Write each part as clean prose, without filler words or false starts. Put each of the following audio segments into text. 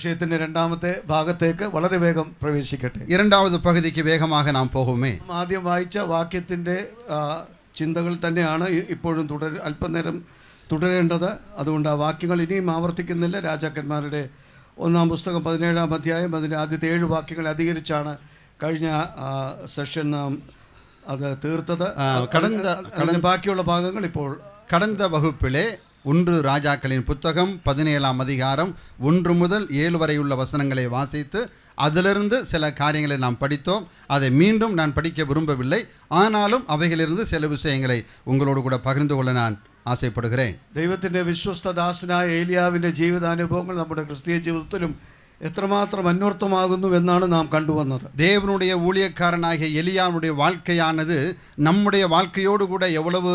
വിഷയത്തിന്റെ രണ്ടാമത്തെ ഭാഗത്തേക്ക് വളരെ വേഗം പ്രവേശിക്കട്ടെ. இரண்டாவது பகுதிக்கு வேகமாக நாம் போகுமே. ആദ്യം വായിച്ച വാക്യത്തിന്റെ ചിന്തകൾ തന്നെയാണ് ഇപ്പോഴും അല്പനേരം തുടരേണ്ടത്. അതുകൊണ്ട് ആ വാക്യങ്ങൾ ഇനിയും ആവർത്തിക്കുന്നില്ല. രാജാക്കന്മാരുടെ 1-ാം പുസ്തകം 17-ാം അധ്യായം അതിൻ്റെ ആദ്യത്തെ 7 വാക്യങ്ങൾ അധികരിച്ചാണ് കഴിഞ്ഞ സെഷൻ നാം അത് തീർത്തത്. ബാക്കിയുള്ള ഭാഗങ്ങൾ ഇപ്പോൾ கடந்த வகுப்பிலே 1 ராஜாக்களின் புத்தகம் 17ஆம் அதிகாரம் 1 முதல் 7 வரை உள்ள வசனங்களை வாசித்து அதிலிருந்து சில காரியங்களை நாம் படித்தோம். அதை மீண்டும் நான் படிக்க விரும்பவில்லை. ஆனாலும் அவைகளிலிருந்து சில விஷயங்களை உங்களோடு கூட பகிர்ந்து கொள்ள நான் ആശയപ്പെടുகிறேன். ദൈവത്തിൻ്റെ വിശ്വസ്തദാസനായ ഏലിയാവിൻ്റെ ജീവിതാനുഭവങ്ങൾ നമ്മുടെ ക്രിസ്തീയ ജീവിതത്തിലും എത്രമാത്രം അന്വർത്ഥമാകുന്നു എന്നാണ് നാം കണ്ടുവന്നത്. தேவனுடைய ஊழியக்காரனாகிய எலியாவுடைய வாழ்க்கையானது நம்முடைய வாழ்க்கையோடு கூட எவ்வளவு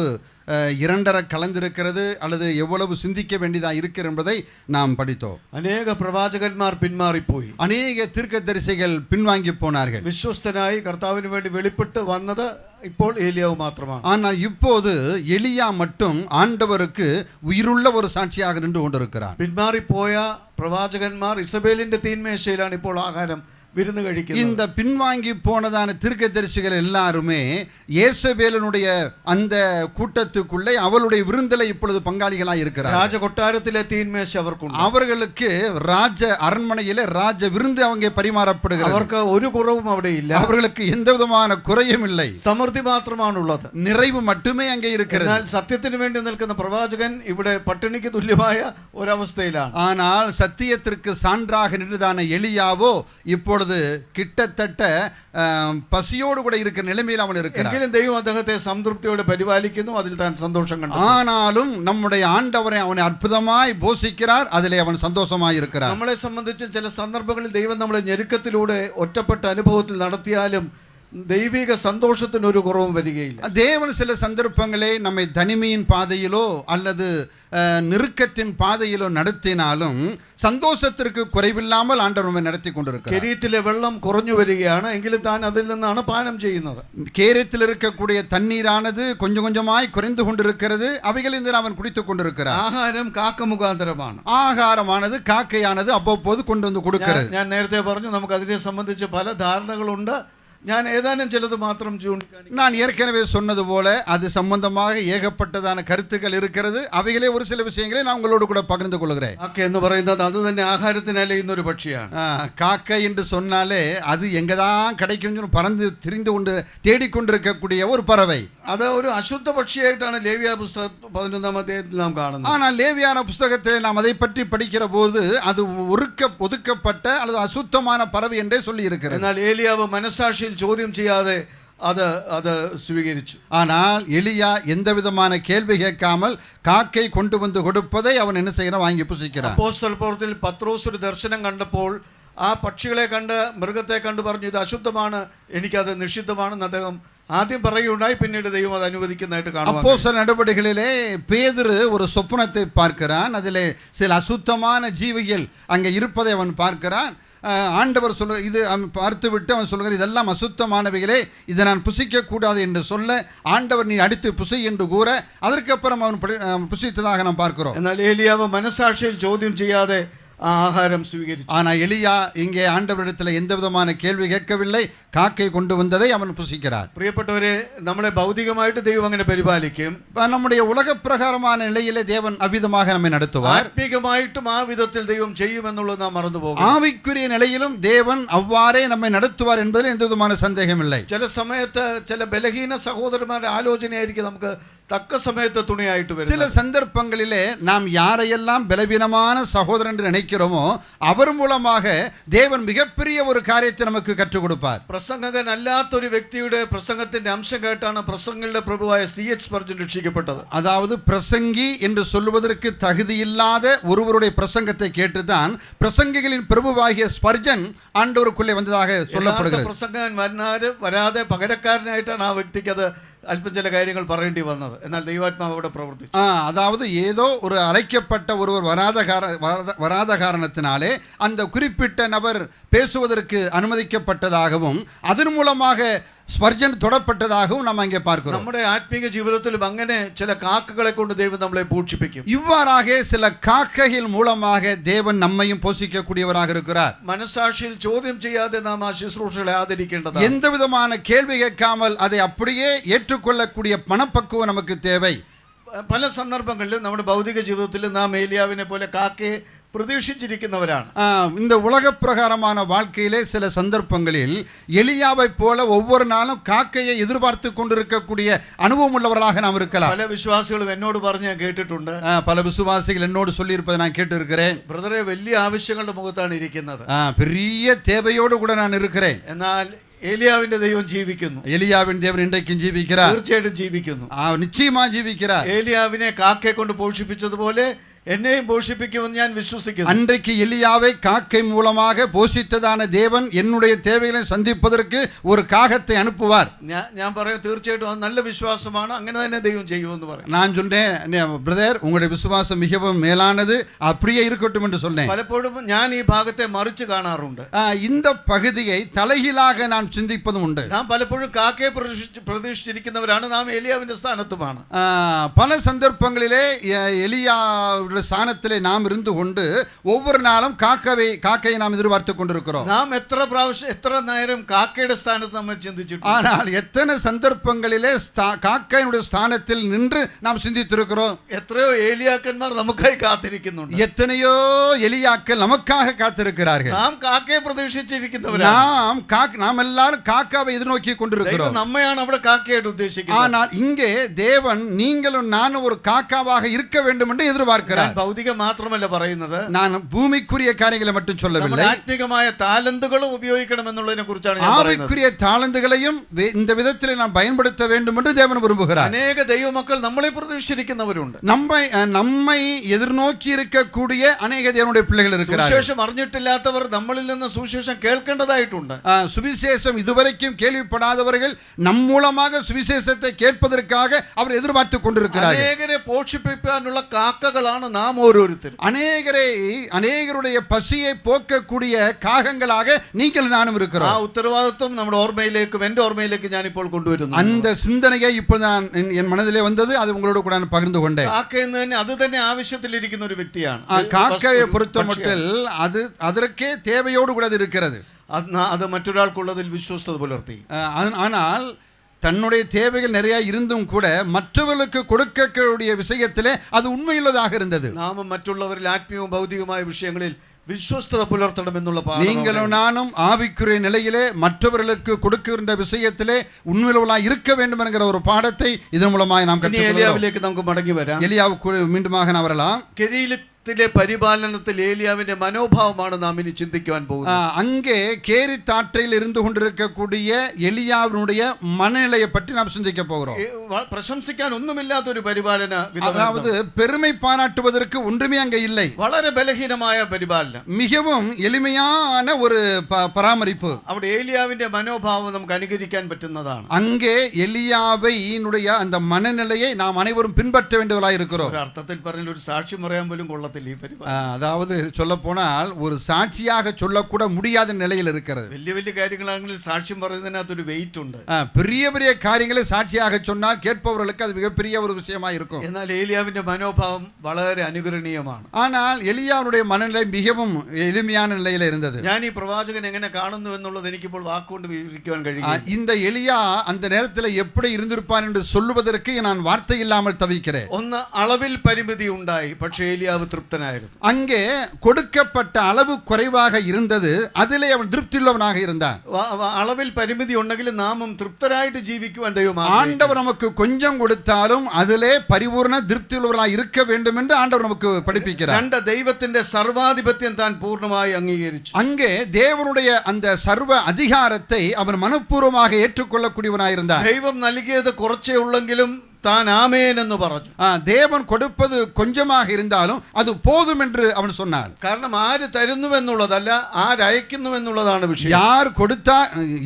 இரண்டர கலந்திருக்கிறது அல்லது எவ்வளவு சிந்திக்க வேண்டியதாக இருக்கிறது என்பதை நாம் படித்தோம். அநேக பிரவாചകന്മാർ പിന്മാറിപ്പോയി. அநேக தீர்க்கதரிசிகள் பின்வாங்கி போனார்கள். വിശ്വസ്തനായി കർത്താവിന് വേണ്ടി വെളിപ്പെട്ട് വന്നത് ഇപ്പോൾ ഏലിയാവ് മാത്രമാണ്. ஆனால் இப்போது எலியா மட்டும் ஆண்டவருக்கு உயிருள்ள ஒரு சாட்சியாக நின்று கொண்டிருக்கிறார். പിന്മാറിപ്പോയ പ്രവാചകന്മാർ ഇസബേലിന്റെ തീന്മേശയിലാണ് ഇപ്പോൾ ആഹാരം விருந்து കഴിക്കുന്നത്. இந்த பின்வாங்கி போனதான தீர்க்கதரிசிகள் எல்லாருமே യേസബേലിனுடைய அந்த கூட்டத்துக்குள்ளே அவளுடைய விருந்திலே இப்பொழுது பங்காளிகளாய் இருக்கிறார்கள். ராஜ கொட்டாரத்திலே தீன்மேശ அவர்க்குണ്ട്. அவர்களுக்கு ராஜ அரண்மனையிலே ராஜ விருந்து அவங்க பரிமாறப்படுகிறது. அவർക്ക് ഒരു കുറവും അവിടെ ഇല്ല. அவர்களுக்கு எந்தவிதமான குறையும் இல்லை. സമൃദ്ധി മാത്രമാണുള്ളത്. நிறைவு மட்டுமே அங்கே இருக்கிறது. എന്നാൽ സത്യത്തിന് വേണ്ടി നിൽക്കുന്ന പ്രവാചകൻ ഇവിടെ പട്ടിണിക്ക് തുല്യമായ ഒരു അവസ്ഥയിലാണ്. ஆனால் சத்தியத்திற்கு சான்றாக நின்றதான எலியாவோ இப்போ கிட்டத்தட்ட பசியோடு கூட இருக்கிற நிலைமையில் அவன் இருக்கிறான். ദൈവം അദ്ദേഹത്തെ സംതൃപ്തിയോടെ പരിപാലിക്കുന്നു. അതിൽ താൻ സന്തോഷം കണ്ടെത്തുന്നു. ஆனாலும் நம்முடைய ஆண்டவரை அவனை அற்புதமாய் போஷிக்கிறார். அதிலே அவன் சந்தோஷமாய் இருக்கிறார். നമ്മളെ സംബന്ധിച്ച് ചില സന്ദർഭങ്ങളിൽ ദൈവം നമ്മളെ ഞെരുക്കത്തിലൂടെ ഒറ്റപ്പെട്ട അനുഭവത്തിൽ നടത്തിയാലും ദൈവിക സന്തോഷത്തിന് ഒരു കുറവും വരികയില്ല. தேவன் சில சந்தர்ப்பங்களை நம்மை தனிமையின் பாதையிலோ அல்லது நெருக்கத்தின் பாதையிலோ நடத்தினாலும் சந்தோஷத்திற்கு குறைவில்லாமல் ஆண்டவர் நம்மை நடத்தி கொண்டிருக்கிறார். കിരീടത്തിലെ വെള്ളം കുറഞ്ഞു വരികയാണ് എങ്കിലും താൻ അതിൽ നിന്നാണ് പാനം ചെയ്യുന്നത്. கேரத்தில் இருக்கக்கூடிய தண்ணீரானது கொஞ்சம் கொஞ்சமாய் குறைந்து கொண்டிருக்கிறது. அவைகளிலிருந்து அவன் குடித்துக் கொண்டிருக்கிறார். ആഹാരം കാക്ക മുഖാന്തരമാണ്. ஆகாரமானது காக்கையானது அவ்வப்போது கொண்டு வந்து கொடுக்கிறது. ഞാൻ നേരത്തെ പറഞ്ഞു നമുക്ക് അതിനെ സംബന്ധിച്ച് പല ധാരണകളുണ്ട്. ഞാൻ ഏതാനും ചിലത് മാത്രം ചൂണ്ടിക്കാണിക്കാം. நான் ஏற்கனவே சொன்னது போல அது சம்பந்தமாக ஏகப்பட்டதான கருத்துக்கள் இருக்கிறது. அவைகளே ஒரு சில விஷயங்களை நான் உங்களோடு கூட பகிர்ந்து கொள்கிறேன். കാക്ക എന്ന് പറയുന്നത് അത് തന്നെ ആഹാരത്തിന് അലയുന്ന ഒരു പക്ഷിയാണ്. காக்கை என்று சொன்னாலே அது எங்கதான் கிடைக்கும் பறந்து திரிந்து கொண்டு தேடிக்கொண்டிருக்கக்கூடிய ஒரு பறவை. അത് ഒരു അശുദ്ധ പക്ഷിയായിട്ടാണ് ലേവ്യ പുസ്തകം 11-ാം അധ്യായത്തിൽ നാം കാണുന്നത്. ஆனால் லேவியான புஸ்தகத்தில் நாம் அதை பற்றி படிக்கிற போது அது ஒதுக்கப்பட்ட அல்லது அசுத்தமான பறவை என்றே சொல்லி இருக்கிறது. എന്നാൽ ഏലിയാവ് മനസാക്ഷിയിൽ ചോദ്യം ചെയ്യാതെ അത് സ്വീകരിച്ചു. ஆனால் எலியா எந்த விதமான கேள்வி கேட்காமல் காக்கை கொண்டு வந்து கொடுப்பதை அவன் என்ன செய்யறான்? வாங்கி புசிக்கிறான். അപ്പോസ്തല പ്രവൃത്തിയിൽ പത്രോസ് ഒരു ദർശനം കണ്ടപ്പോൾ ആ പക്ഷികളെ കണ്ട് മൃഗത്തെ കണ്ട് പറഞ്ഞു ഇത് അശുദ്ധമാണ്, എനിക്കത് നിഷിദ്ധമാണെന്ന് അദ്ദേഹം ആദ്യം പറയുകയുണ്ടായി. പിന്നീട് ദൈവം അത് അനുവദിക്കുന്നതായിട്ട് കാണാം. அப்போஸ்தல நடவடிக்கைகளிலே பேதுரு ஒரு சொப்பனத்தை பார்க்கிறான். அதிலே சில அசுத்தமான ஜீவிகள் அங்கே இருப்பதை அவன் பார்க்கிறான். ஆண்டவர் சொல்ல இது அவன் பார்த்து விட்டு அவன் சொல்கிறார் இதெல்லாம் அசுத்தமானவைகளே, இதை நான் புசிக்க கூடாது என்று சொல்ல ஆண்டவர் நீ அடித்து புசி என்று கூற அதற்கப்புறம் அவன் புசித்ததாக நாம் பார்க்கிறோம். എന്നാൽ ഏലിയാവ് മനസാക്ഷിയിൽ ചോദ്യം ചെയ്യാതെ ஆகாரம் സ്വീകരിച്ചു. ஆனால் எலியா இங்கே ஆண்டவரிடத்தில் எந்த விதமான கேள்வி கேட்கவில்லை. காக்கை கொண்டு வந்ததை அவன் புசிக்கிறார். പ്രിയപ്പെട്ടവരെ, നമ്മളെ ഭൗതികമായിട്ട് ദൈവം അങ്ങനെ പരിപാലിക്കും. நம்முடைய உலக பிரகாரமான நிலையிலே தேவன் அவ்விதமாக நம்மை நடத்துவார். ആത്മീകമായിട്ടും ആ വിധത്തിൽ ദൈവം ചെയ്യുമെന്നുള്ളത് നാം മറന്നുപോകും. ஆவிக்குரிய நிலையிலும் தேவன் அவ்வாறே நம்மை நடத்துவார் என்பதில் எந்த விதமான சந்தேகம் இல்லை. ചില സമയത്ത് ചില ബലഹീന സഹോദരന്മാരുടെ ആലോചനയായിരിക്കും നമുക്ക് தக்க சமயத்தை துணையாயிட்டு வரும். சில சந்தர்ப்பங்களிலே நாம் யாரையெல்லாம் பலவீனமான சகோதரன் என்று நினைக்கிறோமோ அவர் மூலமாக தேவன் மிகப்பெரிய ஒரு காரியத்தை நமக்கு கற்றுக் கொடுப்பார். പ്രസംഗകൻ അല്ലാത്തൊരു വ്യക്തിയുടെ പ്രസംഗത്തിന്റെ അംശം കേട്ടാണ് പ്രസംഗങ്ങളുടെ പ്രഭുവായ C.H. സ്പർജൻ രക്ഷിക്കപ്പെട്ടത്. அதாவது பிரசங்கி என்று சொல்வதற்கு தகுதியில்லாத ஒருவருடைய பிரசங்கத்தை கேட்டுதான் பிரசங்கிகளின் பிரபுவாகிய ஸ்பர்ஜன் ஆண்டவருக்குள்ளே வந்ததாக சொல்லப்படுகிறது. പ്രസംഗകൻ വരാതെ പകരക്കാരനായിട്ടാണ് ആ വ്യക്തിക്ക് അത് അല്പം ചില കാര്യങ്ങൾ പറയേണ്ടി വന്നത്. എന്നാൽ ദൈവാത്മാവ് അവിടെ പ്രവർത്തിച്ചു. அதாவது ஏதோ ஒரு அழைக்கப்பட்ட ஒருவர் வராத காரணத்தினாலே அந்த குறிப்பிட்ட நபர் பேசுவதற்கு அனுமதிக்கப்பட்டதாகவும் அதன் மூலமாக ஸ்பர்ஜன் தொடப்பட்டதாகவும் நாம் அங்கே பார்க்கிறோம். നമ്മുടെ ആത്മീക ജീവിതത്തിലും അങ്ങനെ ചില കാക്കകളെ കൊണ്ട് ദൈവം നമ്മളെ പോഷിപ്പിക്കും. இவ்வாறாக சில காக்கைகள் மூலமாக தேவன் நம்மையும் போஷிக்கக்கூடியவராக இருக்கிறார். മനസാക്ഷിയിൽ ചോദ്യം ചെയ്യാതെ നാം ആ ശുശ്രൂഷകളെ ആദരിക്കേണ്ടതാണ്. எந்த விதமான கேள்வி கேட்காமல் அதை அப்படியே ஏற்றுக்கொள்ளக்கூடிய மனப்பக்குவம் நமக்கு தேவை. പല സന്ദർഭങ്ങളിലും നമ്മുടെ ഭൗതിക ജീവിതത്തിൽ നാം ഏലിയാവിനെ പോലെ കാക്കയെ പ്രതീക്ഷിച്ചിരിക്കുന്നവരാണ്. இந்த உலக பிரகாரமான வாழ்க்கையிலே சில சந்தர்ப்பங்களில் எலியாவை போல ஒவ்வொரு நாளும் காக்கையை எதிர்பார்த்து கொண்டிருக்கக்கூடிய அனுபவம் உள்ளவர்களாக நாம் இருக்கலாம். പല വിശ്വാസികളും എന്നോട് പറഞ്ഞ് ഞാൻ കേട്ടിട്ടുണ്ട്. பல விசுவாசிகள் என்னோடு சொல்லி இருப்பதை நான் கேட்டு இருக்கிறேன். ബ്രദറെ, വലിയ ആവശ്യങ്ങളുടെ മുഖത്താണ് ഇരിക്കുന്നത്. பெரிய தேவையோடு கூட நான் இருக்கிறேன். എന്നാൽ ഏലിയാവിന്റെ ദൈവം ജീവിക്കുന്നു. எலியாவின் தேவன் இன்றைக்கும் ஜீவிக்கிறார். തീർച്ചയായിട്ടും ജീവിക്കുന്നു. நிச்சயமா ஜீவிக்கிறார். ഏലിയാവിനെ കാക്കയെ കൊണ്ട് പോഷിപ്പിച്ചതുപോലെ എന്നെയും പോഷിപ്പിക്കുമെന്ന് ഞാൻ വിശ്വസിക്കുന്നു. அன்றைக்கு எலியாவை காக்கை மூலமாக போஷித்ததான தேவன் என்னுடைய தேவைகளை சந்திப்பதற்கு ஒரு காகத்தை அனுப்புவார். ഞാൻ പറയും, തീർച്ചയായിട്ടും അത് നല്ല വിശ്വാസമാണ്, അങ്ങനെ തന്നെ ദൈവം ചെയ്യുമെന്ന് പറയും. நான் சொன்னேன், பிரதர் உங்களுடைய விசுவாசம் மிகவும் மேலானது, அப்படியே இருக்கட்டும் என்று சொன்னேன். പലപ്പോഴും ഞാൻ ഈ ഭാഗത്തെ മറിച്ച് കാണാറുണ്ട്. இந்த பகுதியை தலைகீழாக நான் சிந்திப்பதும் உண்டு. നാം പലപ്പോഴും കാക്കയെ പ്രതീക്ഷിച്ചിരിക്കുന്നവരാണ്, നാം ഏലിയാവിന്റെ സ്ഥാനത്തുമാണ്. பல சந்தர்ப்பங்களிலே எலியா ஸ்தானத்திலே நாம் இருந்து கொண்டு ஒவ்வொரு நாளும் காக்கையை நாம் எதிர்பார்த்து கொண்டிருக்கிறோம். நாம் எത്ര நேரம் காக்கைയുടെ സ്ഥാനത്ത് നമ്മൾ ചിന്തിച്ചിട്ടുണ്ട്. ஆனால் எத்தனை சந்தர்ப்பங்களிலே காக்கையினுடைய ஸ்தானத்தில் நின்று நாம் சிந்தித்திருக்கிறோம். எத்தனையோ ஏலியாக்கன்மார் நமக்காய் காத்திருக்குന്നുണ്ട്. எத்தனையோ எலியாக்கள் நமக்காக காத்திருக்கிறார்கள். நாம் காக்கையை பிரதீட்சிச்சிருக்கிறவராണ്. நாம் எல்லாரும் காக்காவை எதிர்நோக்கி கொண்டிருக்கிறோம். நம்மைയാണ് അവിടെ காக்கையாയിട്ട് ഉദ്ദേശിക്കുന്നത്. ஆனால் இங்கே தேவன் நீங்களும் நானும் ஒரு காக்காவாக இருக்க வேண்டும் என்று எதிர்பார்க்கிறார். ഭൗതിക മാത്രമല്ല പറയുന്നത്, நான் பூமிக்குரிய காரியங்களை மட்டும் சொல்லவில்லை, ആത്മീകമായ താലന്തുകളും ഉപയോഗിക്കണം എന്നുള്ളതിനെ കുറിച്ചാണ് ഞാൻ പറയുന്നത്. ஆவிக்குரிய தாளந்துகளையும் இந்த விதத்தில் நாம் பயன்படுத்த வேண்டும் என்று தேவன் விரும்புகிறார். അനേക ദൈവമക്കൾ നമ്മളെ പ്രതീക്ഷിച്ചിരിക്കുന്നവരുണ്ട്. நம்மை எதிர்நோக்கி இருக்கக்கூடிய அநேக தேவனுடைய பிள்ளைகள் இருக்கிறார்கள். സുവിശേഷം അറിഞ്ഞിട്ടില്ലാത്തവർ നമ്മളിൽ നിന്ന് സുവിശേഷം കേൾക്കേണ്ടതായിട്ടുണ്ട്. சுவிசேஷம் இதுவரைக்கும் கேள்விப்படாதவர்கள் நம் மூலமாக சுவிசேஷத்தை கேட்பதற்காக அவர் எதிர்பார்த்து கொண்டிருக்கிறார்கள். അനേകരെ പോഷിപ്പിക്കാനുള്ള കാക്കകളാണ് നാം ഓരോരുത്തരും. அநேகருடைய பசியை போக்கக்கூடிய காகங்களாக நீங்கள் நானும் இருக்கிறோம். ആ ഉത്തരവാദിത്വം നമ്മുടെ ഓർമ്മയിലേക്കും എൻ്റെ ഓർമ്മയിലേക്കും ഞാൻ ഇപ്പോൾ കൊണ്ടുവരുന്നു. அந்த சிந்தனையை இப்போ நான் என் மனதிலே வந்தது, அது உங்களோடு கூட நான் பகிர்ந்து கொண்டேன். കാക്കയെന്ന് തന്നെ അത് തന്നെ ആവശ്യത്തിലിരിക്കുന്ന ഒരു വ്യക്തിയാണ്. காக்கையை பொறுத்தமட்டில் அதற்கே தேவையோடு கூட இருக்கிறது. അത് മറ്റൊരാൾക്കുള്ളതിൽ വിശ്വസ്തത പുലർത്തി. ஆனால் தன்னுடைய தேவைகள் நிறைய இருந்தும் கூட மற்றவர்களுக்கு கொடுக்கக்கூடிய விஷயத்திலே அது உண்மையுள்ளதாக இருந்தது. നാം മറ്റുള്ളവരിൽ ആത്മീയവും ഭൗതികമായ വിഷയങ്ങളിൽ விசுவஸ்தத புலர்த்தணும் എന്നുള്ള പാഠം. நீங்களும் நானும் ஆவிக்குரிய நிலையிலே மற்றவர்களுக்கு கொடுக்கின்ற விஷயத்திலே உண்மையுள்ளவர்களாக இருக்க வேண்டும் என்கிற ஒரு பாடத்தை இதன் மூலமாக நாம் கற்றுக்கொள்கிறோம். எலியாவிലേക്ക് നമുക്ക് மடங்கி വരാം. எலியாவுக்கு மீண்டுமாக நாம் வரலாம். കെരീലത്തിലെ പരിപാലനത്തിൽ ഏലിയാവിന്റെ മനോഭാവമാണ് നാം ഇനി ചിന്തിക്കുവാൻ പോകുന്നത്. அங்கே கேரித்தாற்றையில் இருந்து கொண்டிருக்கக்கூடிய எலியாவினுடைய மனநிலையை பற்றி நாம் சிந்திக்க போகிறோம். പ്രശംസിക്കാൻ ഒന്നുമില്ലാത്ത ഒരു പരിപാലന, அதாவது பெருமை பாராட்டுவதற்கு ஒன்றுமே அங்கே இல்லை. വളരെ ബലഹീനമായ പരിപാലനം, மிகவும் எளிமையான ஒரு பராமரிப்பு. അവിടെ ഏലിയാവിന്റെ മനോഭാവം നമുക്ക് അനുകരിക്കാൻ പറ്റുന്നതാണ്. அங்கே எலியாவினுடைய அந்த மனநிலையை நாம் அனைவரும் பின்பற்ற வேண்டியவர்களாக இருக்கிறோம். ஒரு அர்த்தத்தில் പറഞ്ഞ ஒரு சாட்சி പറയാൻ പോലും കൊള്ളത്തില്ല ഈ പരിപാലനം. அதாவது சொல்ல போனால் ஒரு சாட்சியாக சொல்லக்கூட முடியாத நிலையில் இருக்கிறது. വലിയ വലിയ കാര്യങ്ങളാണെങ്കിൽ സാക്ഷ്യം പറയുന്നതിനകത്ത് ഒരു വെയിറ്റ് ഉണ്ട്. பெரிய பெரிய காரியங்களை சாட்சியாக சொன்னால் கேட்பவர்களுக்கு அது மிகப்பெரிய ஒரு விஷயமா இருக்கும். എന്നാൽ ഏലിയാവിന്റെ മനോഭാവം വളരെ അനുകരണീയമാണ്. ஆனால் எலியாவுடைய மனநிலை மிகவும் எளிமையான நிலையில் இருந்தது. ഞാൻ ഈ പ്രവാചകൻ എങ്ങനെ കാണുന്നു എന്നുള്ളത് എനിക്കിപ്പോൾ വാക്കുകൊണ്ട് വിവരിക്കുവാൻ കഴിയില്ല. இந்த எலியா அந்த நேரத்தில் எப்படி இருந்திருப்பான் என்று சொல்லுவதற்கு நான் வார்த்தை இல்லாமல் தவிக்கிறேன். ഒന്ന്, അളവിൽ പരിമിതി ഉണ്ടായി, പക്ഷേ ഏലിയാവ് തൃപ്തനായിരുന്നു. அங்கே கொடுக்கப்பட்ட அளவு குறைவாக இருந்தது, அதிலே அவன் திருப்தியுள்ளவனாக இருந்தான். അളവിൽ പരിമിതി ഉണ്ടെങ്കിലും നാമും തൃപ്തരായിട്ട് ജീവിക്കുവാൻ ദൈവം ஆண்டவர் நமக்கு கொஞ்சம் கொடுத்தாலும் அதிலே பரிபூர்ண திருப்தியுள்ளவராக இருக்க வேண்டும் என்று ஆண்டவர் நமக்கு படிப்பிக்கிறார். രണ്ട്, ദൈവത്തിന്റെ സർവാധിപത്യം താൻ പൂർണ്ണമായി അംഗീകരിച്ചു. அங்கே தேவனுடைய அந்த சர்வ அதிகாரத்தை அவன் மனப்பூர்வமாக ஏற்றுக்கொள்ளக்கூடியவனாக இருந்தான். ദൈവം നൽകിയത് കുറച്ചേ ഉള്ളെങ്കിലും താൻ ആമേൻ എന്ന് പറഞ്ഞു. தேவன் கொடுப்பது கொஞ்சமாக இருந்தாலும் அது போதும் என்று அவன் சொன்னான். കാരണം ആര് തരുന്നുവെന്നുള്ളതല്ല, ആരയക്കുന്നുവെന്നുള്ളതാണ് വിഷയം. யார் கொடுத்தா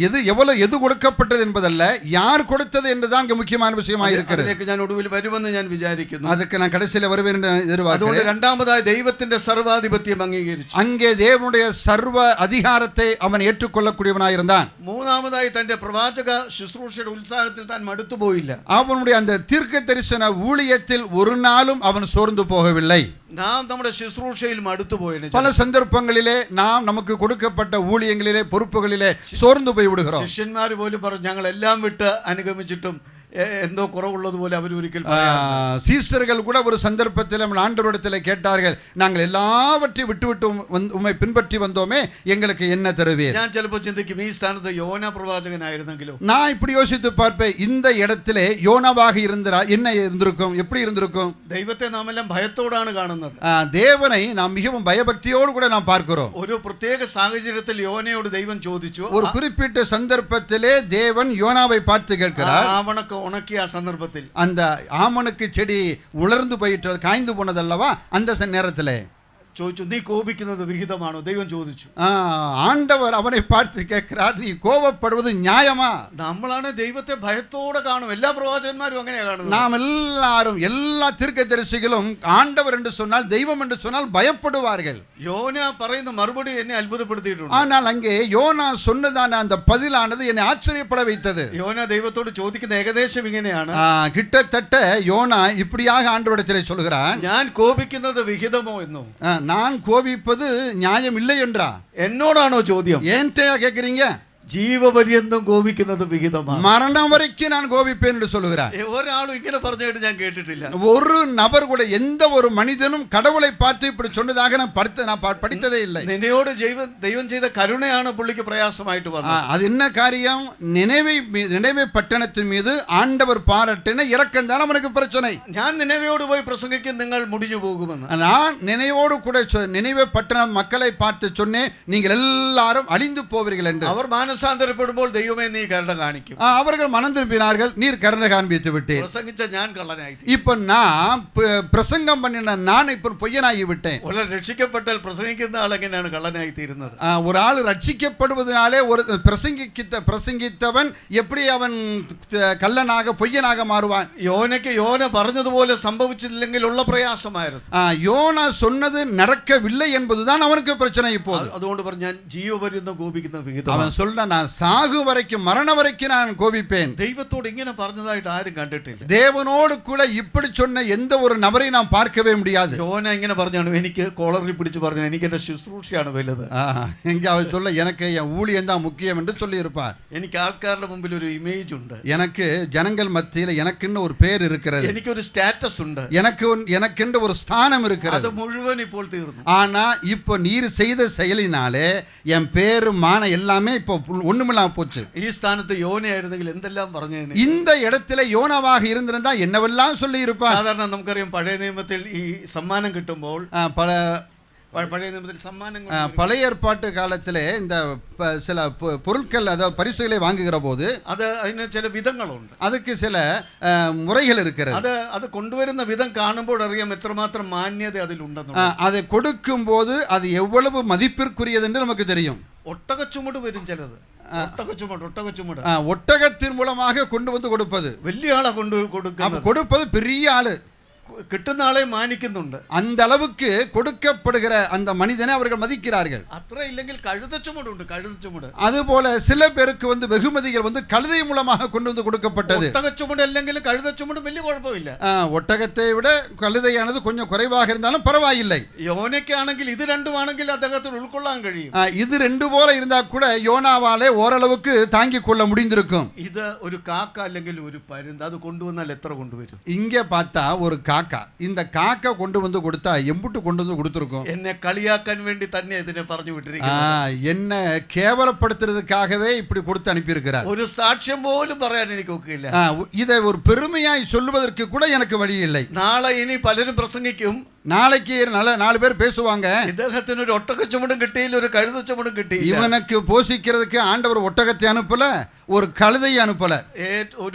எது கொடுக்கப்பட்டது என்பதல்ல, யார் கொடுத்தது என்றுதான் இங்க முக்கியமான விஷயமா இருக்கிறது. അതിലേക്ക് ഞാൻ ഒടുവിൽ വരുമെന്ന് ഞാൻ വിചാരിക്കുന്നു. அதுக்கு நான் கடைசியில் வருவேன் என்று അതുകൊണ്ട് எதிர்பார்க்கிறேன். രണ്ടാമതായി ദൈവത്തിന്റെ സർവാധിപത്യം അംഗീകരിച്ചു. அங்கே தேவனுடைய சர்வ அதிகாரத்தை அவன் ஏற்றுக்கொள்ளக்கூடியவனாய் இருந்தான். മൂന്നാമതായി തന്റെ പ്രവാചക ശുശ്രൂഷയുടെ ഉത്സാഹത്തിൽ താൻ മടുത്തുപോയില്ല. அவனுடைய அந்த தீர்க்க தரிசன ஊழியத்தில் ஒரு நாளும் அவன் சோர்ந்து போகவில்லை. നാം നമ്മുടെ ശുശ്രൂഷയിൽ മടുത്തുപോയെന്ന് பல சந்தர்ப்பங்களிலே நாம் நமக்கு கொடுக்கப்பட்ட ஊழியங்களிலே பொறுப்புகளிலே சோர்ந்து போய் விடுகிறோம். ശിഷ്യന്മാർ പോലും പറഞ്ഞു ഞങ്ങൾ എല്ലാം വിട്ട് അനുഗമിച്ചിട്ടും എന്തോ കുറവുള്ളതുപോലെ അവർ ഒരിക്കൽ சீசர்கள் கூட ஒரு சந்தர்ப்பத்தில் நம்ம ஆண்டவரிடத்தில் கேட்டார்கள், நாங்கள் எல்லாவற்றையும் விட்டு உம்மை பின்பற்றி வந்தோமே, எங்களுக்கு என்ன தருவீர்? ഞാൻ ചിലപ്പോൾ ചിന്തിക്കും ഈ സ്ഥാനത്ത് യോന പ്രവാചകനായിരുന്നെങ്കിലോ. நான் இப்படி யோசித்து பார்ப்பேன், இந்த இடத்திலே யோனாவாக இருந்தா என்ன இருந்திருக்கும், எப்படி இருந்திருக்கும்? ദൈവത്തെ നാം എല്ലാം ഭയത്തോടാണ് കാണുന്നത്. தேவனை நாம் மிகவும் பயபக்தியோடு கூட நாம் பார்க்கிறோம். ഒരു പ്രത്യേക സാഹചര്യത്തിൽ യോനയോട് ദൈവം ചോദിച്ചു. ஒரு குறிப்பிட்ட சந்தர்ப்பத்திலே தேவன் யோனாவை பார்த்து கேட்கிறார். ஆவணக்கு உணக்கிய சந்தர்ப்பத்தில் அந்த ஆமனுக்கு செடி உலர்ந்து போயிட்டு காய்ந்து போனதல்லவா, அந்த நேரத்திலே ചോദിച്ചു, നീ കോപിക്കുന്നത് വിഹിതമാണോ? ദൈവം ചോദിച്ചു. ஆண்டவர் அவனை பார்த்து கேட்கிறார், நீ கோபப்படுவது நியாயமா? നമ്മളാണ് ദൈവത്തെ ഭയത്തോടെ കാണും. എല്ലാ പ്രവാചകന്മാരും അങ്ങനെയാണ് കാണുന്നത്. நாம் எல்லாரும் எல்லா தீர்க்கதரிசிகளும் ஆண்டவர் என்று சொன்னால், தெய்வம் என்று சொன்னால் பயப்படுவார்கள். யோனா പറയുന്ന மறுபடி എന്നെ അത്ഭുതപ്പെടുത്തിയിട്ടുണ്ട്. ஆனால் அங்கே யோனா சொன்னதான அந்த பதிலானது என்னை ஆச்சரியப்பட வைத்தது. யோனா ദൈവത്തോട് ചോദിക്കുന്ന ഏകദേശം ഇങ്ങനെയാണ്. கிட்டத்தட்ட யோனா இப்படியாக ஆண்டவரிடத்திலே சொல்கிறான், ഞാൻ കോപിക്കുന്നത് വിഹിതമോ എന്നോ? நான் கோபிப்பது நியாயம் இல்லை என்றா? എന്നോടാണോ ചോദ്യം? ஏன்டா கேட்கிறீங்க? ജീവപര്യന്തം കോപിക്കുന്നത് വിഹിതമാണ്. மரணம் வரைக்கும் நான் கோபிப்பேன் என்று சொல்லுகிறார். ഒരാളും ഇങ്ങനെ പറഞ്ഞിട്ട് ഞാൻ കേട്ടിട്ടില്ല. ஒரு நபர் கூட, எந்த ஒரு மனிதனும் கடவுளை பார்த்து இப்படி சொன்னதாக நான் படித்ததே இல்லை. നിന്നയോട് ദൈവം ചെയ്ത കരുണയാണ് പുള്ളിക്ക് പ്രയാസമായിട്ട് വന്നത്. அது என்ன காரியம்? நினைவை பட்டணத்தின் மீது ஆண்டவர் பாராட்டின இரக்கம் தான் அவனுக்கு பிரச்சனை. ഞാൻ നിനവയോട് പോയി പ്രസംഗിക്കും, നിങ്ങൾ മുടിഞ്ഞു പോകുമെന്ന്. நான் நினைவோடு கூட நினைவை பட்டணம் மக்களை பார்த்து சொன்னேன், நீங்கள் எல்லாரும் அழிந்து போவீர்கள் என்று. അവർ മാനസാന്തരപ്പെടുമ്പോൾ ദൈവമേ നീ കരുണ കാണിക്കും. அவர்கள் மனம் திரும்பினார்கள், நீர் கருணை காண்பித்து விட்டீர். പ്രസംഗിച്ച ഞാൻ കള്ളനായി. இப்ப நான் பிரசங்கம் பண்ணின நான் இப்ப பொய்யனாகி விட்டேன். രക്ഷിക്കപ്പെട്ടാൽ പ്രസംഗിക്കുന്ന ആൾ എങ്ങനെയാണ് കള്ളനായി തീരുന്നത്? ஒரு ஆள் ரட்சிக்கப்படுவதனாலே ஒரு பிரசங்கித்தவன் எப்படி அவன் கள்ளனாக பொய்யனாக மாறுவான்? യോന പറഞ്ഞതുപോലെ സംഭവിച്ചില്ലെങ്കിൽ ഉള്ള പ്രയാസമായിരുന്നു. யோனா சொன்னது நடக்கவில்லை என்பதுதான் அவனுக்கு பிரச்சனை இப்போது. അതുകൊണ്ട് പറഞ്ഞു, ഞാൻ ജീവപര്യന്തം കോപിക്കുന്ന വിഹിതം. அவன் சொல்ற, நான் சாகு வரைக்கும் மரண வரைக்கும் நான் கோபிப்பேன். ദൈവത്തോട് ഇങ്ങനെ പറഞ്ഞതായിട്ട് ആരും കണ്ടിട്ടില്ല. தேவனோடு கூட இப்படி சொன்ன எந்த ஒரு நபரை நாம் பார்க்கவே முடியாது. யோனா இങ്ങനെ പറഞ്ഞാണ്, എനിക്ക് കോളറിൽ പിടിച്ച് പറഞ്ഞു, എനിക്ക് എന്റെ ശുശ്രൂഷയാണ് വലുത്. எங்க அவர் சொல்ல, எனக்கு என் ஊழியம் தான் முக்கியம் என்று சொல்லி இருப்பார். എനിക്ക് ആൾക്കാരുടെ മുമ്പിൽ ഒരു ഇമേജ് ഉണ്ട്. எனக்கு ஜனங்கள் மத்தியில எனக்குன்னு ஒரு பேர் இருக்கிறது. എനിക്ക് ഒരു സ്റ്റാറ്റസ് ഉണ്ട്. எனக்கென்று ஒரு ஸ்தானம் இருக்கிறது. அது முழுவதும் ഇപ്പോൾ തീർന്നു. ஆனா இப்போ நீர் செய்த செயலினாலே என் பேரு மான எல்லாமே இப்போ ஒண்ணுமில்லாம போச்சு. ഈ സ്ഥാനത്ത് യോനയായിരുന്നെങ്കിൽ എന്തെല്ലാം പറഞ്ഞേനെ. இந்த இடத்துல யோனாவாக இருந்திருந்தா என்னவெல்லாம் சொல்லி இருப்பார். സാധാരണ നമുക്കറിയാം, പഴയ നിയമത്തിൽ ഈ സമ്മാനം കിട്ടുമ്പോൾ പഴയ നിയമത്തിൽ സമ്മാനങ്ങൾ, பழைய ஏற்பாட்டு காலத்திலே இந்த சில பொருட்கள், அதாவது பரிசுகளை வாங்குகிற போது അതിന് ചില വിധങ്ങളുണ്ട്. அதுக்கு சில முறைகள் இருக்கிறது. അത് കൊണ്ടുവരുന്ന വിധം കാണുമ്പോൾ അറിയാം എത്രമാത്രം മാന്യത അതിലുണ്ടെന്ന്. அதை கொடுக்கும் போது அது எவ்வளவு மதிப்பிற்குரியது என்று நமக்கு தெரியும். ഒട്ടകച്ചുമട് വരും ചിലത്. ഒട്ടകച്ചുമട് ஒட்டகத்தின் மூலமாக கொண்டு வந்து கொடுப்பது. വലിയ ആളെ கொடுப்பது பெரிய ஆளு. കിട്ടുന്ന ആളെ മാനിക്കുന്നുണ്ട്. அந்த அளவுக்கு கொடுக்கப்படுகிற அந்த மனிதனை அவர்கள் மதிக்கிறார்கள். അത്ര ഇല്ലെങ്കിൽ കഴുതച്ചുമടുണ്ട്. அதுபோல சில பேருக்கு வந்து வெகுமதிகள் வந்து கழுதை மூலமாக கொண்டு வந்து கொடுக்கப்பட்டது. ഒട്ടകച്ചുമട് അല്ലെങ്കിൽ കഴുതച്ചുമട് വലിയ കുഴപ്പമില്ല. ஒட்டகத்தை விட கழுதையானது கொஞ்சம் குறைவாக இருந்தாலும் பரவாயில்லை. യോനയ്ക്കാണെങ്കിൽ ഇത് രണ്ടുമാണെങ്കിൽ അദ്ദേഹത്തിന് ഉൾക്കൊള്ളാൻ കഴിയും. இது ரெண்டு போல இருந்தா கூட யோனாவாலே ஓரளவுக்கு தாங்கிக் கொள்ள முடிந்திருக்கும். ഇത് ഒരു കാക്ക അല്ലെങ്കിൽ ഒരു പരുന്ത്, അത് കൊണ്ടുവന്നാൽ എത്ര കൊണ്ടുവരും? இங்க பார்த்தா ஒரு காக்கா. இந்த காக்கா கொண்டு வந்து கொடுத்தா எம்புட்டு கொண்டு வந்து கொடுத்துருக்கோம். എന്നെ കളിയാക്കാൻ വേണ്ടി തന്നെ ഇതിനെ പറഞ്ഞു വിട്ടിരിക്കുന്നു. என்ன கேவலப்படுத்துறதுக்காகவே இப்படி கொடுத்து அனுப்பியிருக்கிறார். ഒരു സാക്ഷ്യം പോലും പറയാൻ എനിക്ക് ഒക്കില്ല. இதை ஒரு பெருமையாய் சொல்லுவதற்கு கூட எனக்கு வழி இல்லை. നാളെ ഇനി പലരും പ്രസംഗിക്കും. நாளைக்கு நாலு பேர் பேசுவாங்க, ഇദ്ദേഹത്തിന് ഒരു ഒട്ടകച്ചുമടും കിട്ടിയില്ല, ഒരു കഴുതച്ചുമടും കിട്ടിയില്ല. இவனுக்கு போஷிக்கிறதுக்கு ஆண்டவர் ஒட்டகத்தை அனுப்பல, ஒரு கழுதையை அனுப்பல,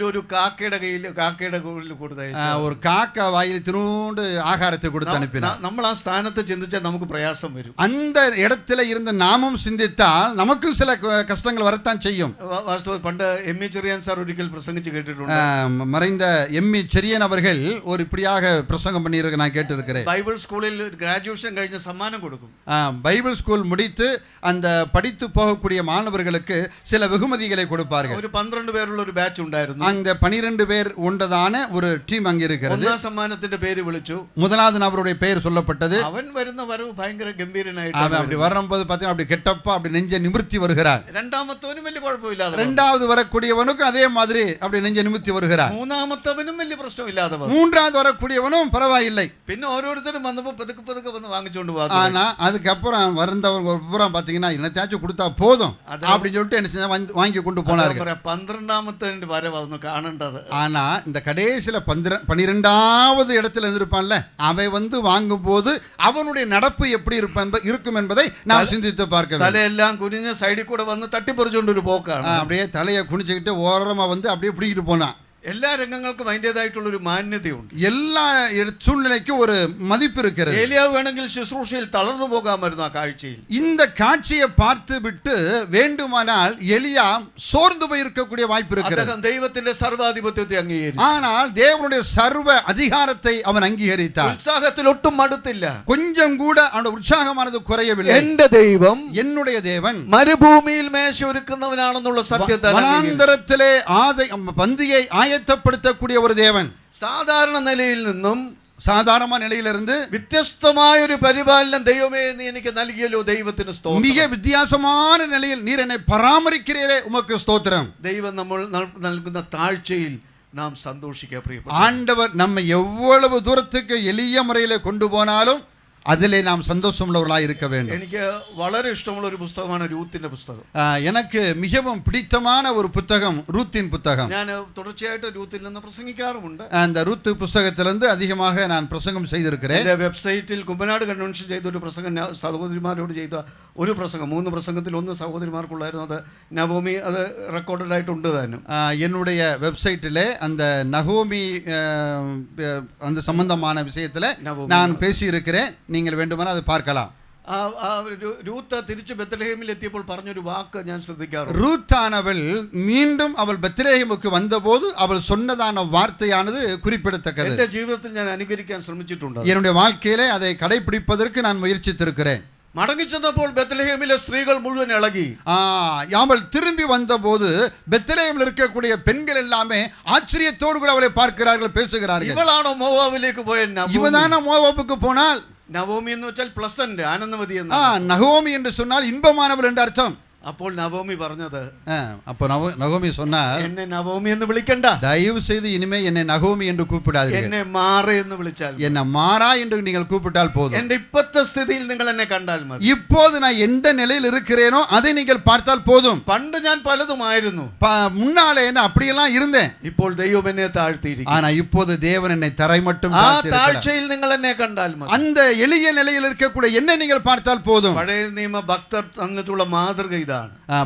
ഒരു കാക്കയുടെ കയ്യിൽ കാക്കയുടെ കൂടിൽ കൊടുത്തയച്ചു. ஒரு காக்கா வாயில் திருண்டு ஆகாரத்தை கொடுத்து அனுப்பினார். നമ്മൾ ആ സ്ഥാനത്ത് ചിന്തിച്ചാൽ നമുക്ക് പ്രയാസം വരും. அந்த இடத்துல இருந்த நாமும் சிந்தித்தால் நமக்கும் சில கஷ்டங்கள் வரத்தான் செய்யும். വാസ്തവം പണ്ട് എം.ഇ. ചെറിയാൻ സാർ ഒരിക്കൽ പ്രസംഗിച്ച് കേട്ടിട്ടുണ്ട്. மறைந்த எம்.இ. செரியன் அவர்கள் ஒரு இப்படியாக பிரசங்கம் பண்ணியிருக்க நான் கேட்டிருக்கிறேன். ബൈബിൾ സ്കൂളിൽ ഗ്രാജുവേഷൻ കഴിഞ്ഞ് സമ്മാനം കൊടുക്കും. பைபிள் ஸ்கூல் முடித்து அந்த படித்து போகக்கூடிய மாணவர்களுக்கு சில வெகுமதிகளை கொடுப்பார்கள். ഒരു 12 പേരുള്ള ഒരു ബാച്ച് ഉണ്ടായിരുന്നു. அந்த 12 பேர் உண்டதான ஒரு டீம் அங்கே இருக்கிறது. ഒന്നാം സമ്മാനത്തിന്റെ പേര് വിളിച്ചു. முதலாவது நபருடைய பெயர் சொல்லப்பட்டது. അവൻ വരുന്ന വരവ് ഭയങ്കര ഗംഭീരനായിട്ട് அவன் அப்படி வரும்போது பார்த்தீங்கன்னா அப்படி கெட்டப்பா அப்படி நெஞ்ச நிமிர்த்தி வருகிறார். രണ്ടാമത്തവനും വലിയ കുഴപ്പമില്ലാതെ, இரண்டாவது வரக்கூடியவனுக்கும் அதே மாதிரி அப்படி நெஞ்ச நிமிர்த்தி வருகிறார். മൂന്നാമത്തവനും വലിയ പ്രശ്നമില്ലാതെ, மூன்றாவது வரக்கூடியவனும் பரவாயில்லை. പിന്നെ ഓരോരുത്തരും വന്നപ്പോ പതുക്കെ പതുക്കെ വന്ന് വാങ്ങിച്ചോണ്ട് പോകും. ஆனா அதுக்கப்புறம் வருந்தவங்க பூரா பார்த்தீங்கன்னா என்னத்தாச்சும் கொடுத்தா போதும் அப்படின்னு சொல்லிட்டு என்ன செஞ்சா வாங்கி கொண்டு போனார்கள். 12ാമത്തെ வரை வந்து காணேண்டது. ஆனா இந்த கடைசியில 12வது இடத்துல இருந்திருப்பான்ல, அவன் வந்து வாங்கும் போது அவனுடைய நடப்பு எப்படி இருக்கும் என்பதை நாம் சிந்தித்து பார்க்க வேண்டும். தலையெல்லாம் குனிஞ்ச சைடு கூட வந்து தட்டி பறிச்சுകൊണ്ട് ஒரு போக்காണ്. அப்படியே தலையை குனிச்சுக்கிட்டு ஓரமா வந்து அப்படியே பிடிக்கிட்டு போனான். എല്ലാ രംഗങ്ങൾക്കും അതിൻ്റെതായിട്ടുള്ള ഒരു മാന്യതയുണ്ട്. எல்லா சூழ்நிலைக்கும் ஒரு மதிப்பு இருக்கிறது. ഏലിയാവ് വേണമെങ്കിൽ ശുശ്രൂഷയിൽ തളർന്നു പോകാമായിരുന്നു ആ കാഴ്ചയിൽ. இந்த காட்சியை பார்த்து விட்டு வேண்டுமானால் எலியா சோர்ந்து போய் இருக்கக்கூடிய வாய்ப்பு இருக்கிறது. അദ്ദേഹം ദൈവത്തിന്റെ സർവാധിപത്യത്തെ അംഗീകരിച്ചു. ஆனால் தேவனுடைய சர்வ அதிகாரத்தை அவன் அங்கீகரித்தார். ഉത്സാഹത്തിൽ ഒട്ടും മടുത്തില്ല. கொஞ்சம் கூட அவனுடைய உற்சாகமானது குறையவில்லை. എന്റെ ദൈവം, என்னுடைய தேவன் മരുഭൂമിയിൽ മേശ ഒരുക്കുന്നവനാണെന്നുള്ള സത്യത്തെ வனாந்தரத்திலே பந்தியை ஆயத்தப்படுத்தக்கூடிய ஒரு தேவன். സാധാരണ നിലയിൽ നിന്നും, சாதாரண நிலையிலிருந்து വ്യത്യസ്തമായ ഒരു പരിപാലനം ദൈവമേ നീ എനിക്ക് നൽകിയല്ലോ, ദൈവത്തിന് സ്തോത്രം. மிக வித்தியாசமான நிலையில் நீர் என்னை பராமரிக்கிறீரே, உமக்கு ஸ்தோத்திரம். ദൈവം നമ്മൾ നൽകുന്ന താഴ്ചയിൽ നാം സന്തോഷിക്കുക പ്രിയപ്പെട്ട. ஆண்டவர் நம்மை எவ்வளவு தூரத்துக்கு எளிய முறையிலே கொண்டு போனாலும் அதிலே நாம் சந்தோஷம் உள்ளவர்களாக இருக்க வேண்டும். എനിക്ക് വളരെ ഇഷ്ടമുള്ള ഒരു പുസ്തകമാണ് രൂത്തിന്റെ പുസ്തകം. எனக்கு மிகவும் பிடித்தமான ஒரு புத்தகம் ரூத்தின் புத்தகம். ഞാൻ തുടർച്ചയായിട്ട് രൂത്തിൽ നിന്ന് പ്രസംഗിക്കാറുമുണ്ട്. அந்த ரூத் புஸ்தகத்திலிருந்து அதிகமாக நான் பிரசங்கம் செய்திருக்கிறேன். എൻ്റെ വെബ്സൈറ്റിൽ കുമ്പനാട് കൺവെൻഷൻ ചെയ്ത ഒരു പ്രസംഗം, സഹോദരിമാരോട് ചെയ്ത ഒരു പ്രസംഗം, 3 പ്രസംഗത്തിൽ 1 സഹോദരിമാർക്കുള്ളായിരുന്നു. അത് നവോമി, അത് റെക്കോർഡഡ് ആയിട്ടുണ്ട് താനും. என்னுடைய வெப்சைட்டிலே அந்த நகோமி அந்த சம்பந்தமான விஷயத்தில் நான் பேசியிருக்கிறேன். நீங்கள் வேண்டுமானால் அதை பார்க்கலாம். ரூத் തിരിച്ചു ബെത്ലഹേമിൽ എത്തിയപ്പോൾ പറഞ്ഞൊരു വാക്ക് ഞാൻ ശ്രദ്ധിക്കാറുണ്ട്. ரூத்தானவள் மீண்டும் அவள் பெத்லெஹேமுக்கு வந்தபோது அவள் சொன்னதான வார்த்தையானது குறிப்பிடத்தக்கது. എൻ്റെ ജീവിതത്തിൽ ഞാൻ അനുകരിക്കാൻ ശ്രമിച്ചിട്ടുണ്ട്. என்னுடைய வாழ்க்கையிலே அதை கடைபிடிப்பதற்கு நான் முயற்சித்திருக்கிறேன். മടങ്ങിച്ചെന്നപ്പോൾ ബെത്ലഹേമിലെ സ്ത്രീകൾ മുഴുവൻ ഇളകി. அவள் திரும்பி வந்தபோது பெத்லெஹேமில் இருக்கக்கூடிய பெண்கள் எல்லாமே ஆச்சரியத்தோடு கூட அவளை பார்க்கிறார்கள், பேசுகிறார்கள். ഇവളാണോ മോവാബിലേക്ക് പോയ നവോമി? இவதான மோவாபுக்கு போனால்? നവോമി എന്ന് വെച്ചാൽ പ്ലസന്റ്, ആനന്ദമതി എന്ന്. நகோமி என்று சொன்னால் இன்பமானவள் என்று அர்த்தம். അപ്പോൾ നവോമി പറഞ്ഞത്, அப்போ நகோமி சொன்னார், എന്നെ നവോമി എന്ന് വിളിക്കണ്ട, தயவு செய்து இனிமே என்னை நகோமி என்று கூப்பிடாதீர்கள், എന്നെ മാറ എന്ന് വിളിച്ചാൽ, என்ன மாறா என்று நீங்கள் கூப்பிட்டால் போதும். എന്റെ ഇപ്പോഴത്തെ സ്ഥിതിയിൽ നിങ്ങൾ എന്നെ കണ്ടാൽ മതി. இப்போது நான் எந்த நிலையில் இருக்கிறேனோ அதை நீங்கள் பார்த்தால் போதும். പണ്ട് ഞാൻ പലതുമായിരുന്നു, முன்னாலே என்ன அப்படியெல்லாம் இருந்தேன். ഇപ്പോൾ ദൈവം എന്നെ താഴ്ത്തിയിരിക്കുന്നു. ஆனா இப்போது தேவன் என்னை தரை மட்டும் ആ താഴ്ചയിൽ നിങ്ങൾ എന്നെ കണ്ടാൽ മതി. அந்த எளிய நிலையில் இருக்கக்கூடிய என்னை நீங்கள் பார்த்தால் போதும். പഴയ നിയമ ഭക്തർ തന്നിട്ടുള്ള മാതൃക ഇതാണ്.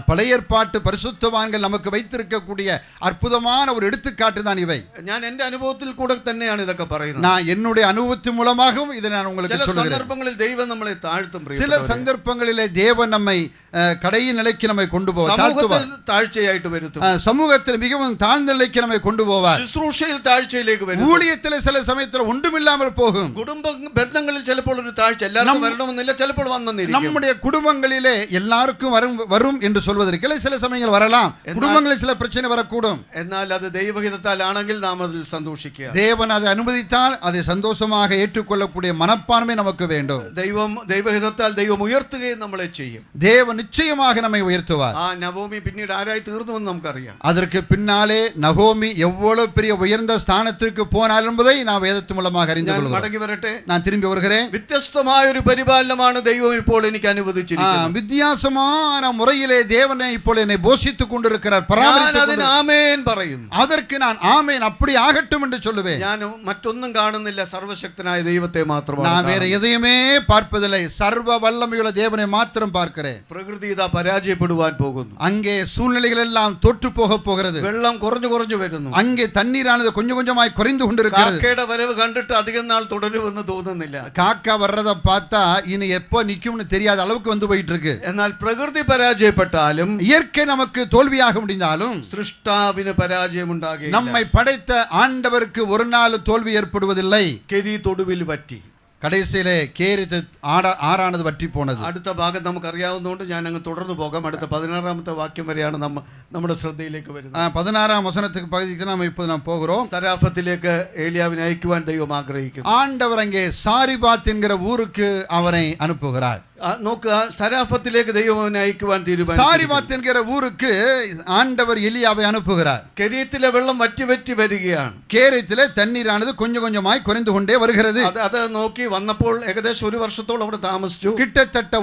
பழைய ஏற்பாட்டு பரிசுத்தவான்கள் நமக்கு வைத்திருக்கக்கூடிய அற்புதமான ஒரு எடுத்துக்காட்டு தான் இவை. ഞാൻ എൻ്റെ അനുഭവത്തിൽ കൂടെ തന്നെയാണ് ഇതൊക്കെ പറയുന്നത്. நான் என்னுடைய அனுபவத்தின் மூலமாகவும் இதை நான் உங்களுக்கு ചില சொல்கிறேன். സന്ദർഭങ്ങളിൽ ദൈവം നമ്മളെ താഴ്ത്തും. சில சந்தர்ப்பங்களிலே தேவன் நம்மை கடைசி நிலைக்கு நம்மை கொண்டு போவார், தாழ்த்துவார். താഴ്ചയായിട്ട് വരുത്തും. சமூகத்தில் மிகவும் தாழ்ந்த நிலைக்கு நம்மை கொண்டு போவார். ശുശ്രൂഷയിൽ താഴ്ചയിലേക്ക് വരും. ஊழியத்தில் சில சமயத்தில் ஒன்றுமில்லாமல் போகும். കുടുംബ ബന്ധങ്ങളിൽ ചിലപ്പോൾ ഒരു താഴ്ച, എല്ലാവർക്കും വരണമെന്നില്ല, ചിലപ്പോൾ വന്നെന്നിരിക്കും. நம்முடைய குடும்பங்களிலே எல்லாருக்கும் வரும் என்று சொல்வதற்கு சில சமயங்கள் வரலாம், குடும்பங்களில் சில பிரச்சனை வரக்கூடும். എന്നാൽ അത് ദൈവഹിതത്താലാണെങ്കിൽ നാം അതിൽ സന്തോഷിക്കുക. தேவன் அதை அனுமதித்தால் அதை சந்தோஷமாக ஏற்றுக்கொள்ளக்கூடிய மனப்பான்மை நமக்கு வேண்டும். ദൈവഹിതത്താൽ ദൈവം ഉയർത്തുകയും നമ്മളെ ചെയ്യും. தேவன் நிச்சயமாக நம்மை உயர்த்துவார். ആ നവോമി പിന്നീട് ആരായി തീർന്നുവെന്ന് നമുക്കറിയാം. அதற்கு பின்னாலே நகோமி எவ்வளவு பெரிய உயர்ந்த ஸ்தானத்துக்கு போனார் என்பதை நான் வேதத்தின் மூலமாக அறிந்து கொள்கிறேன். മടങ്ങി വരട്ടെ, நான் திரும்பி வருகிறேன். വ്യത്യസ്തമായ ഒരു പരിപാലനമാണ് ദൈവം ഇപ്പോൾ എനിക്ക് അനുവദിച്ചിരിക്കുന്നത്. வித்தியாசமான முறையிலே தேவனை ഇപ്പോൾ என்னை போஷித்துக் கொண்டிருக்கிறார், பராமரித்துக் ആമേൻ പറയുന്നു. அதற்கு நான் ஆமேன் அப்படி ஆகட்டும் என்று சொல்லுவேன். ഞാൻ മറ്റൊന്നും കാണുന്നില്ല, സർവശക്തനായ ദൈവത്തെ മാത്രമാണ്. நான் வேற எதையுமே பார்ப்பதில்லை, சர்வ வல்லமையுள்ள தேவனை மாத்திரம் பார்க்கிறேன். പ്രകൃതി ഇതാ പരാജയപ്പെടുവാൻ പോകുന്നു. அங்கே சூழ்நிலைகள் எல்லாம் தோற்று போக போகிறது. വെള്ളം കുറഞ്ഞു കുറഞ്ഞു വരുന്നു. அங்கே தண்ணீரானது கொஞ்சம் கொஞ்சமாய் குறைந்து கொண்டிருக்கிறது. കാക്കയുടെ വരവ് കണ്ടിട്ട് അധികം നാൾ തുടരുമെന്ന് തോന്നുന്നില്ല. காக்கா வர்றத பார்த்தா இனி எப்போ நிக்கும்னு தெரியாத அளவுக்கு வந்து போயிட்டு இருக்கு. എന്നാൽ പ്രകൃതി പരാജയപ്പെട്ടാലും, இயற்கை நமக்கு தோல்வியாக முடிந்தாலும், സൃഷ്ടാവിന് പരാജയമുണ്ടാകില്ല. நம்மை படைத்த ஆண்டவருக்கு ஒரு நாள் தோல்வி ஏற்படுவதில்லை. കെരീത്ത് ഒടുവിൽ വറ്റി. கடைசியிலே கேரித்து ஆறானது வற்றி போனது. അടുത്ത ഭാഗം നമുക്കറിയാവുന്നതുകൊണ്ട് ഞാൻ അങ്ങ് തുടർന്നു പോകാം. അടുത്ത 16ാമത്തെ വാക്യം വരെയാണ് നമ്മുടെ ശ്രദ്ധയിലേക്ക് വരുന്നത്. 16ஆம் வசனத்துக்கு பகுதிக்கு நாம் இப்போது நாம் போகிறோம். സരാഫത്തിലേക്ക് ഏലിയാവിനെ അയക്കുവാൻ ദൈവം ആഗ്രഹിക്കുന്നു. ஆண்டவர் அங்கே சாரிபாத் என்கிற ஊருக்கு அவரை அனுப்புகிறார். നോക്കുക, സരാഫത്തിലേക്ക് ദൈവം അവനെ അയക്കുവാൻ തീരുമാനിച്ചു. சாரிபாத் என்கிற ஊருக்கு ஆண்டவர் எலியாவை அனுப்புகிறார். കെരീത്തിലെ വെള്ളം വറ്റി വറ്റി വരികയാണ്. கேரித்திலே தண்ணீரானது கொஞ்சம் கொஞ்சமாய் குறைந்து கொண்டே வருகிறது. അത് നോക്കി വന്നപ്പോൾ ഏകദേശം ഒരു വർഷത്തോളം അവിടെ താമസിച്ചു. கிட்டத்தட்ட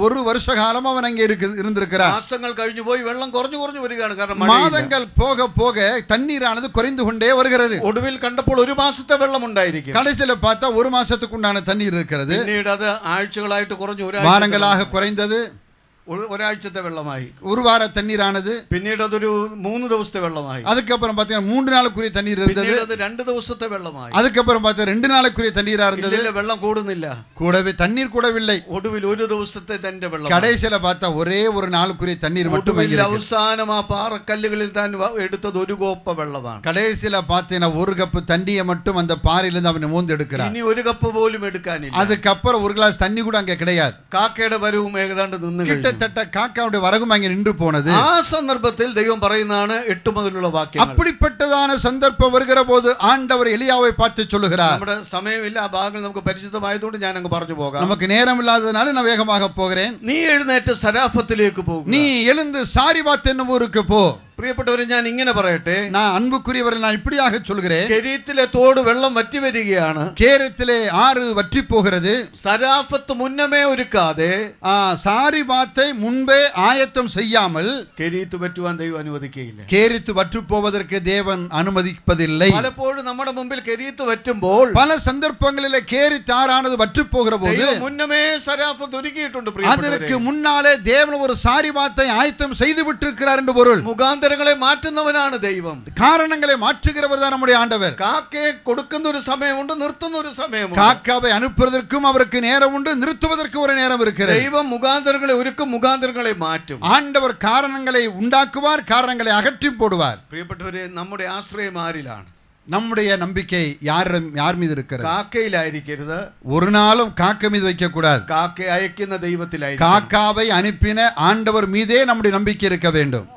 ஒரு வருஷ காலம் அவன் அங்கே இருந்திருக்கிறார். മാസങ്ങൾ കഴിഞ്ഞു പോയി, വെള്ളം കുറഞ്ഞു കുറഞ്ഞു വരികയാണ്. കാരണം மாதங்கள் போக போக தண்ணீரானது குறைந்து கொண்டே வருகிறது. ഒടുവിൽ കണ്ടപ്പോൾ ഒരു മാസത്തെ വെള്ളം ഉണ്ടായിരിക്കും. கடைசியில பார்த்தா ஒரு மாசத்துக்கு உண்டான தண்ணீர் இருக்கிறது. പിന്നീട് അത് ആഴ്ചകളായിട്ട് കുറഞ്ഞു, வாரங்களாக குறைந்தது. ഒരാഴ്ചത്തെ വെള്ളമായി. ஒரு வார தண்ணீரானது. പിന്നീട് അതൊരു 3 ദിവസത്തെ വെള്ളമായി. அதுக்கப்புறம் பார்த்தீங்கன்னா 3 நாளுக்குரிய தண்ணீர் இருந்தது. അത് 2 ദിവസത്തെ വെള്ളമായി. அதுக்கப்புறம் பார்த்தா 2 நாளுக்குரிய தண்ணீரா இருந்தது. இல்ல, வெள்ளம் കൂടുന്നില്ല. கூடவே தண்ணீர் கூடவில்லை. ഒടുവിൽ ഒരു ദിവസത്തെ തന്റെ വെള്ളം. கடைசியில பார்த்தா ஒரே ஒரு நாளுக்குரிய தண்ணீர் மட்டும் இருக்கு. അവസാനം ആ പാറക്കല്ലുകളിൽ താൻ എടുത്തത് ഒരു കോപ്പ വെള്ളമാണ്. கடைசியில பார்த்தீங்கன்னா ஒரு கப் தண்ணியை மட்டும் அந்த பாறையிலிருந்து அவன் மோந்து எடுக்கிறான். ഇനി ഒരു കപ്പ് പോലും എടുക്കാനില്ല. அதுக்கப்புறம் ஒரு கிளாஸ் தண்ணி கூட அங்க கிடையாது. കാക്കയുടെ വരവും ഏകദാണ്ട് നിന്ന് കഴിഞ്ഞു. காக்காவுடைய வரகும் அங்கே நின்று போனது. ആ സന്ദർഭത്തിൽ ദൈവം പറയുന്നതാണ് 8 മുതലുള്ള വാക്യങ്ങൾ. அப்படிப்பட்டதான சந்தர்ப்பம் வருகிற போது ஆண்டவர் எலியாவை பார்த்து சொல்லுகிறார். നമ്മുടെ സമയമില്ല, ആ ഭാഗങ്ങൾ നമുക്ക് പരിചിതമായതുകൊണ്ട് ഞാൻ അങ്ങ് പറഞ്ഞു പോകാം. நமக்கு நேரம் இல்லாததனால நான் வேகமாக போகிறேன். നീ എഴുന്നേറ്റ് സരാഫത്തിലേക്ക് പോകുക. நீ எழுந்து சாரிபாத் என்னும் ஊருக்கு போ. പ്രിയപ്പെട്ടവരെ, ഞാൻ ഇങ്ങനെ പറയട്ടെ, நான் அன்புக்குரியவரை நான் இப்படியாக சொல்கிறேன். കെരീത്തിലെ തോട് വെള്ളം വറ്റി വരികയാണ്. கேரத்திலே ஆறு வற்றி போகிறது. സരാഫത്ത് മുന്നമേ ഒരുക്കാതെ, சாரிபாத்தை முன்பே ஆயத்தம் செய்யாமல் കെരീത്ത് പറ്റുവാൻ ദൈവം അനുവദിക്കുകയില്ല. கேரித்து வற்றி போவதற்கு தேவன் அனுமதிப்பதில்லை. പലപ്പോഴും നമ്മുടെ മുമ്പിൽ കെരീത്ത് വറ്റുമ്പോൾ, பல சந்தர்ப்பங்களிலே கேரித்து ஆறானது வற்றி போகிற போது മുന്നമേ സരാഫത്ത് ഒരുക്കിയിട്ടുണ്ട്. அதற்கு முன்னாலே தேவன் ஒரு சாரிபாத்தை ஆயத்தம் செய்து விட்டிருக்கிறார் என்று பொருள். മുഖാന്തരങ്ങളെ മാറ്റുന്നവനാണ് ദൈവം. காரணங்களை மாற்றுகிறவர் தான் நம்முடைய ஆண்டவர். കാക്കയെ കൊടുക്കുന്ന ഒരു സമയമുണ്ട്, നിർത്തുന്ന ഒരു സമയമുണ്ട്. காக்காவை அனுப்புவதற்கும் அவருக்கு நேரம் உண்டு, நிறுத்துவதற்கு ஒரு நேரம் இருக்கிறது. ദൈവം മുഖാന്തരങ്ങളെ ഒരുക്കും, മുഖാന്തരങ്ങളെ മാറ്റും. ஆண்டவர் காரணங்களை உண்டாக்குவார், காரணங்களை அகற்றி போடுவார். പ്രിയപ്പെട്ടവരെ, നമ്മുടെ ആശ്രയം ആരിലാണ്? நம்முடைய நம்பிக்கை யார் மீது இருக்கிறது? കാക്കയിലായിരിക്കരുത്. ஒரு நாளும் காக்கை மீது வைக்க கூடாது. കാക്കയെ അയക്കുന്ന ദൈവത്തിലായിരിക്കും. காக்காவை அனுப்பின ஆண்டவர் மீதே நம்முடைய நம்பிக்கை இருக்க வேண்டும்.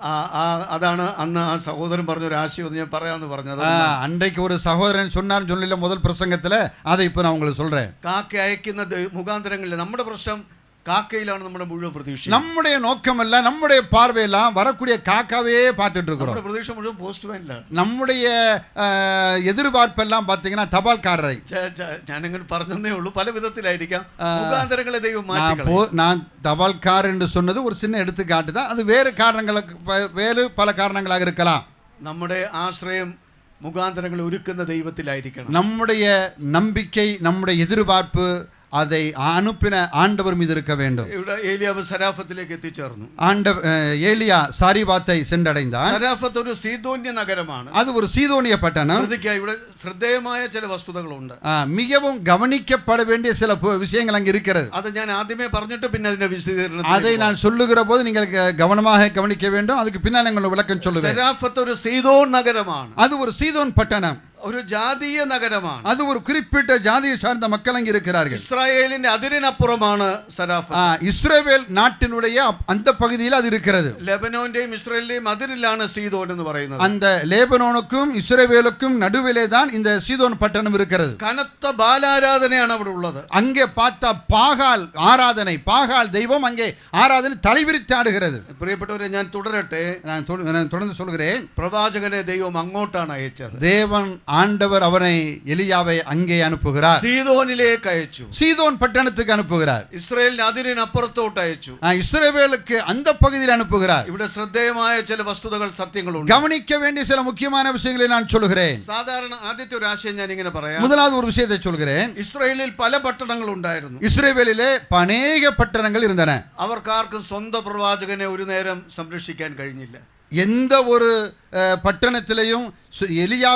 അതാണ് അന്ന് ആ സഹോദരൻ പറഞ്ഞൊരു ആശയം ഞാൻ പറയാമെന്ന് പറഞ്ഞത്. அன்றைக்கு ஒரு சகோதரன் சொன்னார் சொல்லல முதல் பிரசங்கத்துல, அதை இப்ப நான் உங்களுக்கு சொல்றேன். കാക്ക അയക്കുന്ന മുഖാന്തരങ്ങളിൽ നമ്മുടെ പ്രശ്നം காக்கையிலான நம்ம முழுவதும் பிரதீட்சை. நம்முடைய நோக்கம் அல்ல, நம்முடைய பார்வையெல்லாம் வரக்கூடிய காக்காவே பார்த்துட்டு இருக்கிறோம். நம்ம பிரதீட்சை முழுவதும் போஸ்ட்மேன்ல. நம்முடைய எதிர்பார்ப்பெல்லாம் பார்த்தீங்கன்னா தபால்காரரை. ഞാൻ അങ്ങനെ പറഞ്ഞതേ ഉള്ളൂ, പല വിധത്തിലായിരിക്കാം. മുഖാന്തരങ്ങളെ ദൈവം മാറ്റിക്കളയും. நான் தபால்கார் என்று சொன்னது ஒரு சின்ன எடுத்துக்காட்டு தான். அது வேறு பல காரணங்களாக இருக்கலாம். നമ്മുടെ ആശ്രയം മുഖാന്തരങ്ങളെ ഒരുക്കുന്ന ദൈവത്തിലായിരിക്കണം. நம்முடைய நம்பிக்கை, நம்முடைய எதிர்பார்ப்பு அதை அனுப்பின ஆண்டவர் மீது இருக்க வேண்டும். ഇവിടെ ഏലിയാവ് സരാഫത്തിലേക്ക് എത്തിച്ചേർന്നു. ஏலியா சாரிபாத்தை சென்றடைந்தார். സരാഫത്ത് ഒരു സീദോന്യ നഗരമാണ്. அது ஒரு சீதோனிய பட்டணம். ഇവിടെ ശ്രദ്ധേയമായ ചില വസ്തുതകളുണ്ട്. மிகவும் கவனிக்கப்பட வேண்டிய சில விஷயங்கள் அங்கே இருக்கிறது. அது ഞാൻ ആദ്യമേ പറഞ്ഞിട്ട് പിന്നെ അതിന്റെ വിശദീകരണം அதை நான் சொல்லுகிற போது நீங்கள் கவனமாக கவனிக்க வேண்டும். அதுக்கு பின்னால் உங்களுக்கு விளக்கம் சொல்லுவேன். സരാഫത്ത് ഒരു സീദോൻ നഗരമാണ്. அது ஒரு சீதோன் பட்டணம். ഒരു ജാതീയ നഗരമാണ്. அது ஒரு குறிப்பிட்ட ஜாதியை சார்ந்த மக்கள் அங்கே இருக்கிறார்கள். ഇസ്രായേലിന്റെ അതിരിനപ്പുറമാണ് സരാഫത്ത്. இஸ்ரவேல் நாட்டினுடைய அந்த பகுதியில் அது இருக்கிறது. ലെബനോന്റെയും ഇസ്രായേലിന്റെയും അതിരിലാണ് സീദോൻ എന്ന് പറയുന്നത്. அந்த லேபனோனுக்கும் இஸ்ரவேலுக்கும் நடுவிலே தான் இந்த சீதோன் பட்டணம் இருக்கிறது. കനത്ത ബാലാരാധനയാണ് അവിടെ ഉള്ളത്. அங்கே பார்த்தா பாகால் ஆராதனை, பாகால் தெய்வம் அங்கே ஆராதனை தலைவிரித்து ஆடுகிறது. പ്രിയപ്പെട്ടവരെ, ഞാൻ തുടരട്ടെ. நான் தொடர்ந்து சொல்கிறேன். പ്രവാചകനെ ദൈവം അങ്ങോട്ടാണ് അയച്ചത്. தேவன் ஆண்டவர் அவனை எலியாவை அங்கே அனுப்புகிறார். സീദോനിലേക്ക് അയച്ചു. சீதோன் பட்டணத்துக்கு அனுப்புகிறார். ഇസ്രായേലിന്റെ അതിരിനപ്പുറത്തോട്ട് അയച്ചു. இஸ்ரவேலுக்கு அந்த பகுதியில் அனுப்புகிறார். ഇവിടെ ശ്രദ്ധേയമായ ചില വസ്തുതകൾ, സത്യങ്ങളുണ്ട്. கவனிக்க வேண்டிய சில முக்கியமான விஷயங்களை நான் சொல்கிறேன். സാധാരണ ആദ്യത്തെ ഒരു ആശയം ഞാൻ ഇങ്ങനെ പറയാം. முதலாவது ஒரு விஷயத்தை சொல்கிறேன். ഇസ്രായേലിൽ പല പട്ടണങ്ങൾ ഉണ്ടായിരുന്നു. இஸ்ரவேலிலே அநேக பட்டணங்கள் இருந்தன. അവർക്കാർക്കും സ്വന്തം പ്രവാചകനെ ഒരു നേരം സംരക്ഷിക്കാൻ കഴിഞ്ഞില്ല. எந்த ஒரு பட்டணத்திலையும் எலியா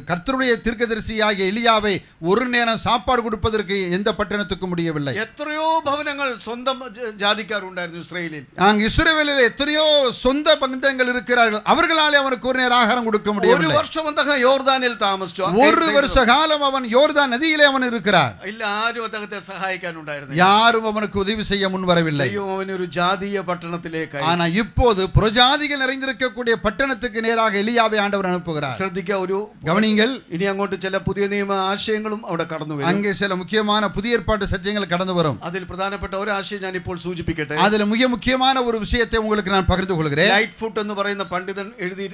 கர்த்தருடைய தீர்க்கதரிசியாகிய எலியாவை ஒரு நேரம் சாப்பாடு கொடுப்பதற்கு எந்த பட்டணத்துக்கும் முடியவில்லை. എത്രയോ ഭവനങ്ങൾ സ്വന്തം ജാതിക്കാരുണ്ടായിരുന്നു ഇസ്രായേലിൽ. இஸ்ரவேலில் எத்தனையோ சொந்த பந்தங்கள் இருக்கிறார்கள். அவர்களாலே அவனுக்கு ஒரு நேரம் ஆகாரம் கொடுக்க முடியவில்லை. ഒരു വർഷം അദ്ദേഹം യോർദാനിൽ താമസിച്ചു. ஒரு வருஷ காலம் அவன் யோர்தான் நதியிலே அவன் இருக்கிறார். ഇല്ല, ആരും അദ്ദേഹത്തെ സഹായിക്കാനുണ്ടായിരുന്നു. யாரும் அவனுக்கு உதவி செய்ய முன் வரவில்லை. ദൈവം അവനെ ഒരു ജാതീയ പട്ടണത്തിലേക്ക് അയച്ചു. ஆனா இப்போது புறஜாதிகள் நிறைந்திருக்கக்கூடிய பட்டணத்துக்கு நேராக எலியாவை ஆண்டவர் அனுப்புகிறார். ശ്രദ്ധിക്കുക, ഒരു கவனிங்கள். ഇനി അങ്ങോട്ട് ചില പുതിയ നിയമ ആശയങ്ങളും അവിടെ കടന്നു വരും. அங்கே சில முக்கியமான புதிய ஏற்பாட்டு சத்தியங்கள் கடந்து வரும். അതിൽ പ്രധാനപ്പെട്ട ഒരു ആശയം ഞാൻ ഇപ്പോൾ സൂചിപ്പിക്കട്ടെ. அதில் மிக முக்கியமான ஒரு விஷயத்தை உங்களுக்கு நான் பகிர்ந்து கொள்கிறேன். ലൈറ്റ് ഫുട്ട് എന്ന് പറയുന്ന പണ്ഡിതൻ എഴുതി,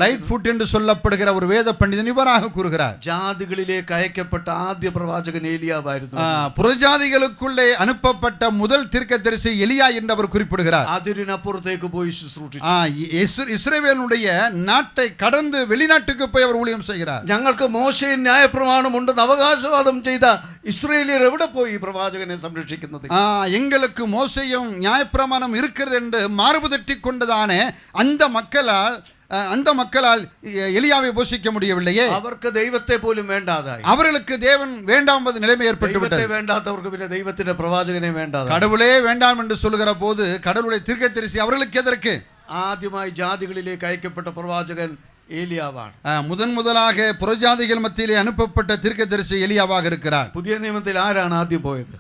லைட் ஃபுட் என்று சொல்லப்படுகிற ஒரு வேத பண்டிதன் இவராக கூறுகிறார். ജാതികളിലേക്ക് അയക്കപ്പെട്ട ആദ്യ പ്രവാചകൻ ഏലിയാവായിരുന്നു. புறஜாதிகளுக்குள்ளே அனுப்பப்பட்ட முதல் தீர்க்கதரிசி எலியா என்று அவர் குறிப்பிடுகிறார். അതിരിനപ്പുറത്തേക്ക് പോയി ശുശ്രൂഷിച്ചു. இஸ்ரவேலுடைய நாட்டை கடந்து வெளிநாட்டுக்கு போய் அவர் ஊழியம் செய்கிறார். ഞങ്ങൾക്ക് മോശയും ന്യായപ്രമാണം ഉണ്ടെന്ന് അവകാശവാദം ചെയ്ത ഇസ്രായേലിയർ എവിടെ പോയി പ്രവാചകനെ സംരക്ഷിക്കുന്നത്? எங்களுக்கு மோசையும் நியாயப்பிரமாணம் இருக்கிறது என்று மார்பு தட்டி கொண்டதான அந்த மக்களால் எலியாவை போஷிக்க முடியவில்லையே. അവർക്ക് ദൈവത്തെ പോലും വേണ്ടാതായി. அவர்களுக்கு தேவன் வேண்டாம் என்ற நிலைமை ஏற்பட்டு விட்டது. വേണ്ടാത്തവർക്ക് പിന്നെ ദൈവത്തിന്റെ പ്രവാചകനെ വേണ്ടാതായി. கடவுளே வேண்டாம் என்று சொல்லுகிற போது கடவுளுடைய தீர்க்கதரிசி அவர்களுக்கு எதற்கு? ആദ്യമായി ജാതികളിലേക്ക് അയക്കപ്പെട്ട പ്രവാചകൻ ഏലിയാവാണ്. முதலாக புறஜாதிகள் மத்தியிலே அனுப்பப்பட்ட தீர்க்கதரிசி எலியாவாக இருக்கிறார். പുതിയ നിയമത്തിൽ ആരാണ് ആദ്യം പോയത്?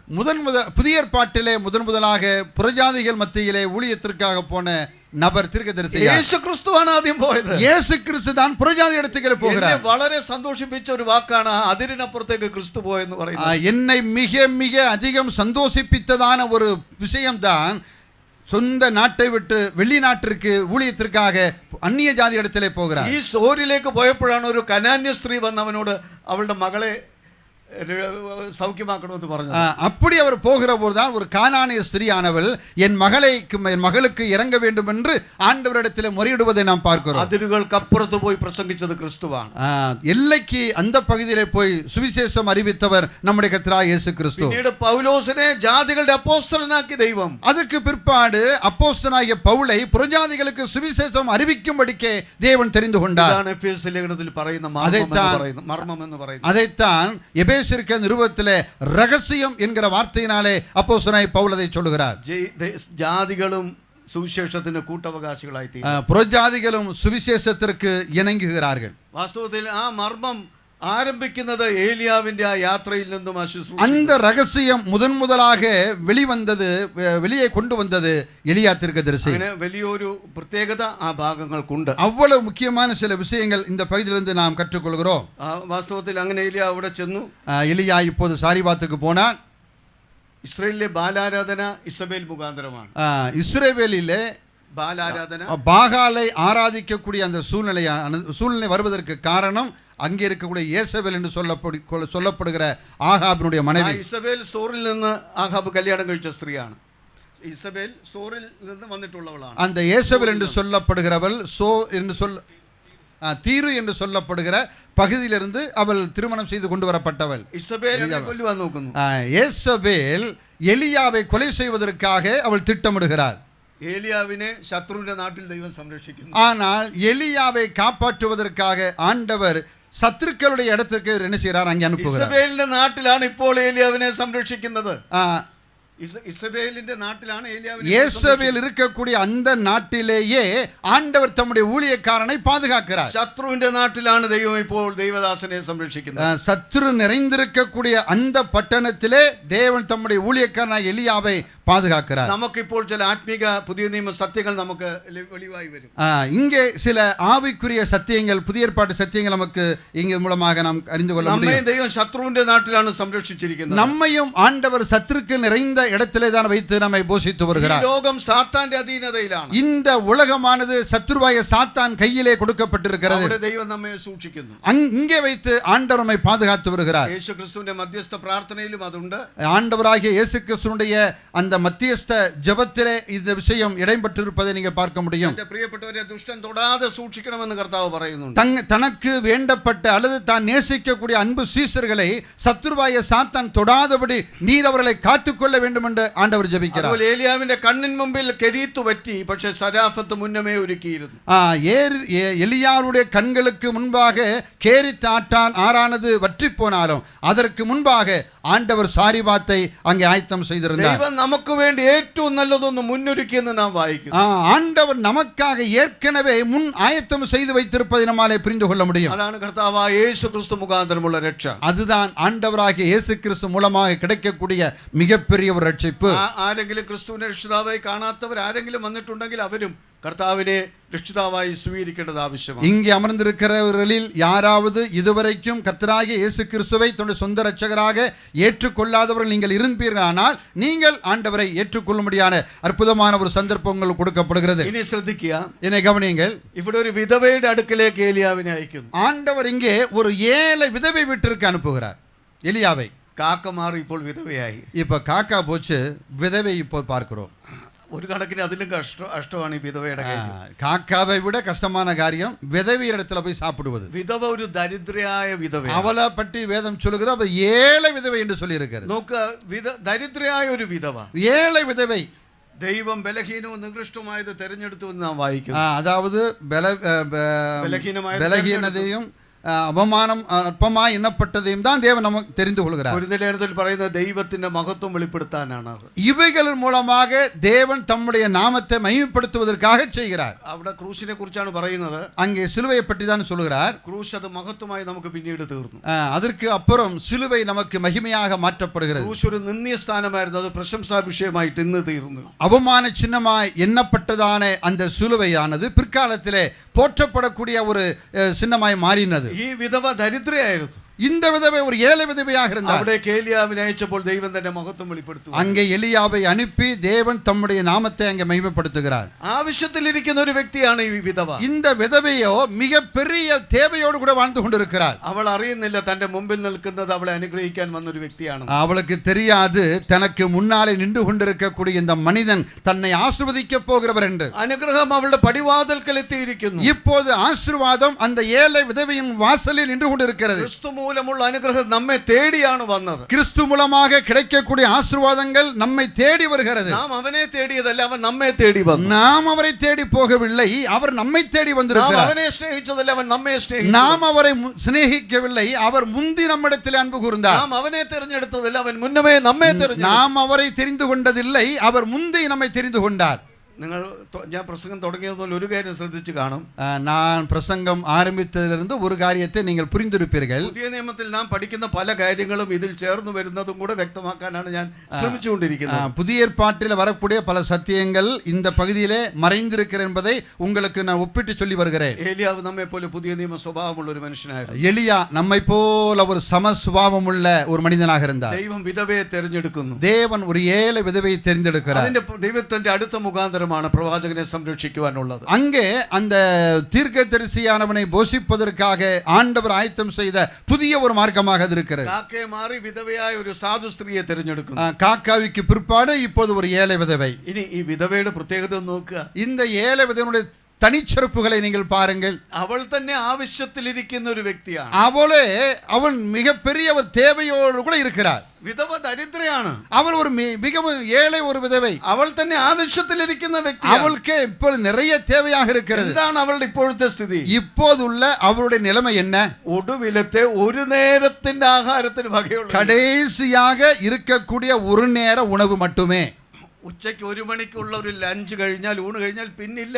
புதிய ஏற்பாட்டிலே முதலாக புறஜாதிகள் மத்தியிலே ஊழியத்திற்காக போன நபர் தீர்க்கதரிசி യേശു ക്രിസ്തുവാണ് ആദ്യം പോയത്. இயேசு கிறிஸ்து தான் புறஜாதி இடத்துக்கு போகிறார். വളരെ സന്തോഷിപ്പിച്ച ഒരു വാക്കാണ് അതിരിനപ്പുറത്തേക്ക് ക്രിസ്തു പോയെന്ന് പറയുന്നത്. என்னை மிக மிக அதிகம் சந்தோஷிப்பித்ததான ஒரு விஷயம்தான் சொந்த நாட்டை விட்டு வெளிநாட்டிற்கு ஊழியத்திற்காக அந்நிய ஜாதி இடத்திலே போகிறார். ഈ സോരിലേക്ക് പോയപ്പോഴാണ് ഒരു കനാന്യ സ്ത്രീ വന്ന് അവനോട് അവളുടെ മകളെ സൗഖ്യമാക്കണമെന്ന് പറഞ്ഞു. அப்படி அவர் போகிற போதுதான் ஒரு கானானிய ஸ்திரீயானவள் என் மகளுக்கு இறங்க வேண்டும் என்று ஆண்டவரிடத்தில் முறையிடுவதை நாம் பார்க்கிறோம். അതിരുകൾക്കപ്പുറത്ത് പോയി പ്രസംഗിച്ചത് ക്രിസ്തുവാണ്. எல்லைக்கு அந்த பகுதியிலே போய் சுவிசேஷம் அறிவித்தவர் நம்முடைய கர்த்தராகிய இயேசு கிறிஸ்து. പിന്നീട് പൗലോസിനെ ജാതികളുടെ അപ്പോസ്തലനാക്കി ദൈവം. அதுக்கு பிற்பாடு அப்போஸ்தலனாகிய பவுலை புறஜாதிகளுக்கு சுவிசேஷம் அறிவிக்கும்படிக்கு தேவன் தெரிந்து கொண்டார். ഇതാണ് എഫേസ്യ ലേഖനത്തിൽ പറയുന്ന മർമ്മം എന്ന് പറയുന്നത്. அதைத்தான் எபேசியருக்கு நிருபத்திலே ரகசியம் என்கிற வார்த்தையினாலே அப்போஸ்தலனாகிய பவுல் அதை சொல்லுகிறார். ജാതികളും സുവിശേഷത്തിന് കൂട്ടവകാശികളായി തീരും. புறஜாதிகளும் சுவிசேஷத்திற்கு இணங்குகிறார்கள். വാസ്തവത്തിൽ ആ മർമ്മം ആരംഭിക്കുന്നത് ഏലിയാവിന്റെ ആ യാത്രയിൽ നിന്നും அந்த ரகசியம் முதலாக வெளியே கொண்டு வந்தது எலியா தீர்க்கதரிசி. അങ്ങനെ വലിയൊരു പ്രത്യേകത ആ ഭാഗങ്ങൾക്കുണ്ട്. அவ்வளவு முக்கியமான சில விஷயங்கள் இந்த பகுதியிலிருந்து நாம் கற்றுக்கொள்கிறோம். വാസ്തവത്തിൽ അങ്ങനെ ഏലിയ അവിടെ ചെന്നു. எலியா இப்போது சாரிபாத்துக்கு போனான். ഇസ്രായേലിലെ ബാലാരാധന ഇസബേൽ മുഖാന്തരമാണ്. இஸ்ரவேலிலே பாகாலை ஆராதிக்கக்கூடிய அந்த சூழ்நிலை வருவதற்கு காரணம் அங்கே இருக்கக்கூடிய യേസബേൽ என்று சொல்லப்படுகிற ஆகாபினுடைய மனைவி. ഇസബേൽ സോറിൽ നിന്ന് ആഹാബ് கல்யாணம் കഴിച്ച സ്ത്രീയാണ്. ഇസബേൽ സോറിൽ നിന്ന് വന്നിട്ടുള്ളവളാണ്. அந்த യേസബേൽ என்று சொல்லப்படுகிறவள் தீரு என்று சொல்லப்படுகிற பகுதியிலிருந்து அவள் திருமணம் செய்து கொண்டு வரப்பட்டவள். യേസബേൽ எலியாவை கொலை செய்வதற்காக அவள் திட்டமிடுகிறாள். ഏലിയാവിനെ ശത്രുവിന്റെ നാട്ടിൽ ദൈവം സംരക്ഷിക്കുന്നു. ஆனால் எலியாவை காப்பாற்றுவதற்காக ஆண்டவர் சத்துருக்களுடைய இடத்துக்கு என்ன செய்றார்? அங்கே அனுப்புகிறார். இசபேலிന്റെ നാട്ടിലാണ് ഇപ്പോൾ ഏലിയാവിനെ സംരക്ഷിക്കുന്നത്. இஸ்ரவேலிന്റെ நாட்டிലാണ് ஏலியாவின் இயேசுவேல் இருக்கக்கூடிய அந்த நாட்டிலேயே ஆண்டவர் தம்முடைய ஊழியக்காரனை பாதுகாக்கிறார். ശത്രുവിന്റെ നാട്ടിലാണ് ദൈവം ഇപ്പോൾ ദൈവദാസനെ സംരക്ഷിക്കുന്നത്. சத்துரு நிறைந்திருக்கக்கூடிய அந்த பட்டணத்திலே தேவன் தம்முடைய ஊழியக்காரனாய் எலியாவை பாதுகாக்கிறார். നമുക്കിപ്പോൾ ചില ആത്മീക പുതിയ നിയമ സത്യങ്ങൾ നമുക്ക് വെളിവായി വരും. இங்கே சில ஆவிக்குரிய சத்தியங்கள், புதிய ஏற்பாட்டு சத்தியங்கள் நமக்கு இங்க மூலமாக நாம் அறிந்து கொள்ள முடியும். നമ്മെ ദൈവം ശത്രുവിന്റെ നാട്ടിലാണ് സംരക്ഷിച്ചിരിക്കുന്നത്. நம்மையும் ஆண்டவர் சத்துருக்கு நிறைந்த இடத்திலே தான் வைத்து நம்மை போஷித்து வருகிறார். ഈ ലോകം സാത്താന്റെ അധീനതയിലാണ്. இந்த உலகமானது சத்துருவாய சாத்தான் கையிலே கொடுக்கப்பட்டிருக்கிறது. അവിടെ ദൈവം നമ്മെ സൂക്ഷിക്കുന്നു. இங்கே வைத்து ஆண்டவர் நம்மை பாதுகாத்து வருகிறார். യേശു ക്രിസ്തുവിന്റെ മധ്യസ്ഥ പ്രാർത്ഥനയിലും അതുണ്ട്. ஆண்டவராகிய இயேசு கிறிஸ்துவினுடைய அந்த மத்தியஸ்த ஜெபத்திலே இந்த விஷயம் இடைப்பட்டிருப்பதை நீங்கள் பார்க்க முடியும். എന്റെ പ്രിയപ്പെട്ടവരെ, ദുഷ്ടൻ തൊടാതെ സൂക്ഷിക്കണമെന്ന് കർത്താവ് പറയുന്നുണ്ട്. தனக்கு வேண்டப்பட்ட அல்லது தான் நேசிக்கக்கூடிய அன்பு சீசர்களை சத்துருவாய சாத்தான் தொடாதபடி நீர் அவர்களை காத்துக்கொள்ள வேண்டும் என்று ஆண்டவர் ஜெபிக்கிறார். അതുപോലെ ഏലിയാവിന്റെ കണ്ണിൻ മുമ്പിൽ കെരീത്ത് പറ്റി, പക്ഷേ സരാഫത്ത് മുന്നമേ ഒരുക്കിയിരുന്നു. எலியாவுடைய கண்களுக்கு முன்பாக கேரித் ஆறானது வற்றி போனாலும் அதற்கு முன்பாக ஆண்டவர் சாரிபாத்தை அங்கே ஆயத்தம் செய்திருந்தார். ദൈവം നമുക്ക് വേണ്ടി ഏറ്റവും നല്ലതൊന്ന് മുന്നൊരുക്കിയെന്ന് നാം വായിക്കുന്നു. ஆண்டவர் நமக்காக ஏற்கனவே முன் ஆயத்தம் செய்து வைத்திருப்பதை நம்மாலே புரிந்து கொள்ள முடியும். അതാണ് കർത്താവായ യേശു ക്രിസ്തു മുഖാന്തരമുള്ള രക്ഷ. அதுதான் ஆண்டவராகிய இயேசு கிறிஸ்து மூலமாக கிடைக்கக்கூடிய மிகப்பெரிய ஒரு ரட்சிப்பு. ആരെങ്കിലും ക്രിസ്തുവിനെ രക്ഷിതാവായി കാണാത്തവർ ആരെങ്കിലും വന്നിട്ടുണ്ടെങ്കിൽ അവരും കർത്താവിനെ രക്ഷിതാവായി സ്വീകരിക്കേണ്ടത് ആവശ്യമാണ്. இங்கே அமர்ந்திருக்கிறவர்களில் யாராவது இதுவரைக்கும் கர்த்தராகிய இயேசு கிறிஸ்துவை தன்னுடைய சொந்த இரட்சகராக ஏற்றுக்கொள்ளாதவர்கள் நீங்கள் இருப்பீர்களானால் நீங்கள் ஆண்டவரை ஏற்றுக்கொள்ளும்படியான அற்புதமான ஒரு சந்தர்ப்பம் உங்களுக்கு கொடுக்கப்படுகிறது. ഇനി ശ്രദ്ധിക്കുക, என்னை கவனியுங்கள். ഇവിടെ ഒരു വിധവയുടെ അടുക്കലേക്ക് ഏലിയാവിനെ അയക്കുന്നു. ஆண்டவர் இங்கே ஒரு ஏழை விதவை வீட்டிற்கு அனுப்புகிறார் எலியாவை. കാക്ക മാറി ഇപ്പോൾ വിധവയായി. இப்ப காக்கா போச்சு, விதவை இப்போ பார்க்கிறோம். ഒരു കണക്കിന് അതിലും കഷ്ടമാണ് ഈ വിധവയുടെ കാര്യം. காக்காவை விட கஷ்டமான காரியம் விதவை இடத்துல போய் சாப்பிடுவது. വിധവ ഒരു ദരിദ്രയായ വിധവ. அவளை பற்றி வேதம் சொல்லுகிறது அவ ஏழை விதவை என்று சொல்லி இருக்கிறது. നോക്കുക, ദരിദ്രയായ ഒരു വിധവ, ஏழை விதவை. ദൈവം ബലഹീനവും നികൃഷ്ടമായത് തെരഞ്ഞെടുത്തു എന്ന് നാം വായിക്കുന്നു. அதாவது பலகீனதையும் அவமானம் அற்பமாய் எண்ணப்பட்டதையும் தான் தேவன் நமக்கு தெரிந்து கொள்கிறார். ഒരു നിലയിൽ പറയുന്നത് ദൈവത്തിന്റെ മഹത്വം വെളിപ്പെടുത്താനാണ്. இவைகள் மூலமாக தேவன் தம்முடைய நாமத்தை மகிமைப்படுத்துவதற்காக செய்கிறார். അവിടെ ക്രൂശിനെ കുറിച്ചാണ് പറയുന്നത്. அங்கே சிலுவையை பற்றி தான் சொல்கிறார். ക്രൂശ് അത് മഹത്വമായി നമുക്ക് പിന്നീട് തീർന്നു. அதற்கு அப்புறம் சிலுவை நமக்கு மகிமையாக மாற்றப்படுகிறது. ക്രൂശ് ഒരു നിന്ദ്യ സ്ഥാനമായിരുന്നു, അത് പ്രശംസാ വിഷയമായിട്ട് ഇന്ന് തീർന്നു. அவமான சின்னமாய் எண்ணப்பட்டதான அந்த சிலுவையானது பிற்காலத்திலே போற்றப்படக்கூடிய ஒரு சின்னமாய் மாறினது. ഈ വിധവ ദരിദ്രയായിരുന്നു. இந்த விதவை ஒரு ஏழை விதவையாக இருந்தார். അവിടെ ഏലിയാവിനെ അയച്ചപ്പോൾ ദൈവം തന്റെ മഹത്വം വെളിപ്പെടുത്തുന്നു. அங்கே எலியாவை அனுப்பி தேவன் தம்முடைய நாமத்தை அங்கே மகிமைப்படுத்துகிறார். ആവശ്യത്തിലിരിക്കുന്ന ഒരു വ്യക്തിയാണ് ഈ വിധവ. இந்த விதவையோ மிகப்பெரிய தேவையோடு கூட வாழ்ந்து கொண்டிருக்கிறார். അവൾ അറിയുന്നില്ല തന്റെ മുമ്പിൽ നിൽക്കുന്നത് അവളെ അനുഗ്രഹിക്കാൻ വന്നൊരു വ്യക്തിയാണ്. அவளுக்கு தெரியாது தனக்கு முன்னாலே நின்று கொண்டிருக்கக்கூடிய இந்த மனிதன் தன்னை ஆசீர்வதிக்க போகிறவர் என்று. അനുഗ്രഹം അവളുടെ പടിവാതിൽക്കൽ എത്തിയിരിക്കുന്നു. இப்போது ஆசீர்வாதம் அந்த ஏழை விதவையின் வாசலில் நின்று கொண்டிருக்கிறது. ക്രിസ്തു മൂലമുള്ള അനുഗ്രഹം നമ്മെ തേടിയാണ് വന്നത്. கிறிஸ்து மூலமாக கிடைக்கக்கூடிய ஆசீர்வாதங்கள் நம்மை தேடி வருகிறது. നാം അവനെ തേടിയതല്ല, അവൻ നമ്മെ തേടി വന്നു. நாம் அவரை தேடி போகவில்லை, அவர் நம்மை தேடி வந்திருக்கிறார். അവനെ സ്നേഹിച്ചതല്ല, അവൻ നമ്മെ സ്നേഹിച്ചു. நாம் அவரை சிநேகிக்கவில்லை, அவர் முந்தி நம்மிடத்தில் அன்பு கூர்ந்தார். നാം അവനെ തിരഞ്ഞെടുത്തതല്ല, അവൻ മുന്നമേ നമ്മെ തിരഞ്ഞെടുത്തു. நாம் அவரை தெரிந்து கொண்டதில்லை, அவர் முந்தி நம்மை தெரிந்து கொண்டார். നിങ്ങൾ ഞാൻ പ്രസംഗം തുടങ്ങിയത് പോലെ ഒരു കാര്യം ശ്രദ്ധിച്ചു കാണും. நான் பிரசங்கம் ஆரம்பித்ததிலிருந்து ஒரு காரியத்தை நீங்கள் புரிந்திருப்பீர்கள். പുതിയ നിയമത്തിൽ നാം പഠിക്കുന്ന പല കാര്യങ്ങളും ഇതിൽ ചേർന്ന് വരുന്നതും കൂടെ വ്യക്തമാക്കാനാണ് ഞാൻ ശ്രമിച്ചുകൊണ്ടിരിക്കുന്നത്. புதிய ஏற்பாட்டில் வரக்கூடிய பல சத்தியங்கள் இந்த பகுதியிலே மறைந்திருக்கிறது என்பதை உங்களுக்கு நான் ஒப்பிட்டு சொல்லி வருகிறேன். ഏലിയാവ് നമ്മെ പോലെ പുതിയ നിയമ സ്വഭാവമുള്ള ഒരു മനുഷ്യനായിരുന്നു. எலியா நம்மை போல ஒரு சம சுபாவம் உள்ள ஒரு மனிதனாக இருந்தார். ദൈവം വിധവയെ തെരഞ്ഞെടുക്കുന്നു. தேவன் ஒரு ஏழை விதவையை தெரிந்தெடுக்கிறார். അതിന്റെ ദൈവത്തിന്റെ അടുത്ത മുഖാന്തരം பிரவாசகனை സംരക്ഷിക്കുവാനുള്ളത്. அங்கே அந்த தீர்க்கதரிசியானவனை போஷிப்பதற்காக ஆண்டவர் ஆயத்தம் செய்த புதிய ஒரு மார்க்கமாக அது இருக்கிறது. കാക്കയെ മാറി വിധവയായ ഒരു സാധു സ്ത്രീയെ തിരഞ്ഞെടുക്കുന്നു. காக்காவிக்கு பிற்பாடு இப்போது ஒரு ஏழை விதவை. ഇനി ഈ വിധവയുടെ പ്രത്യേകത നോക്കുക. இந்த ஏழை விதவனுடைய தனிச்சிறப்புகளை நீங்கள் பாருங்கள். அவள் തന്നെ ആവശ്യത്തിലിരിക്കുന്ന ഒരു വ്യക്തിയാണ്. அவன் மிகப்பெரிய ஒரு தேவையோடு கூட இருக்கிறார். വിധവ ദരിദ്രയാണ്. அவள் ஒரு மிகவும் ஏழை ஒரு விதவை. അവൾ തന്നെ ആവശ്യത്തിലിരിക്കുന്ന വ്യക്തിയാണ്. அவளுக்கு இப்போது நிறைய தேவையாக இருக்கிறது. എന്താണ് അവളുടെ ഇപ്പോഴത്തെ സ്ഥിതി? இப்போதுள்ள அவளுடைய நிலைமை என்ன? ഒടുവിലത്തെ ഒരു നേരത്തിന്റെ ആഹാരത്തിന് വകയുള്ള கடைசியாக இருக்கக்கூடிய ஒரு நேர உணவு மட்டுமே. ഉച്ചയ്ക്ക് 1 മണിക്കുള്ള ഒരു ലഞ്ച് കഴിഞ്ഞാൽ ഊണ് കഴിഞ്ഞാൽ പിന്നില്ല,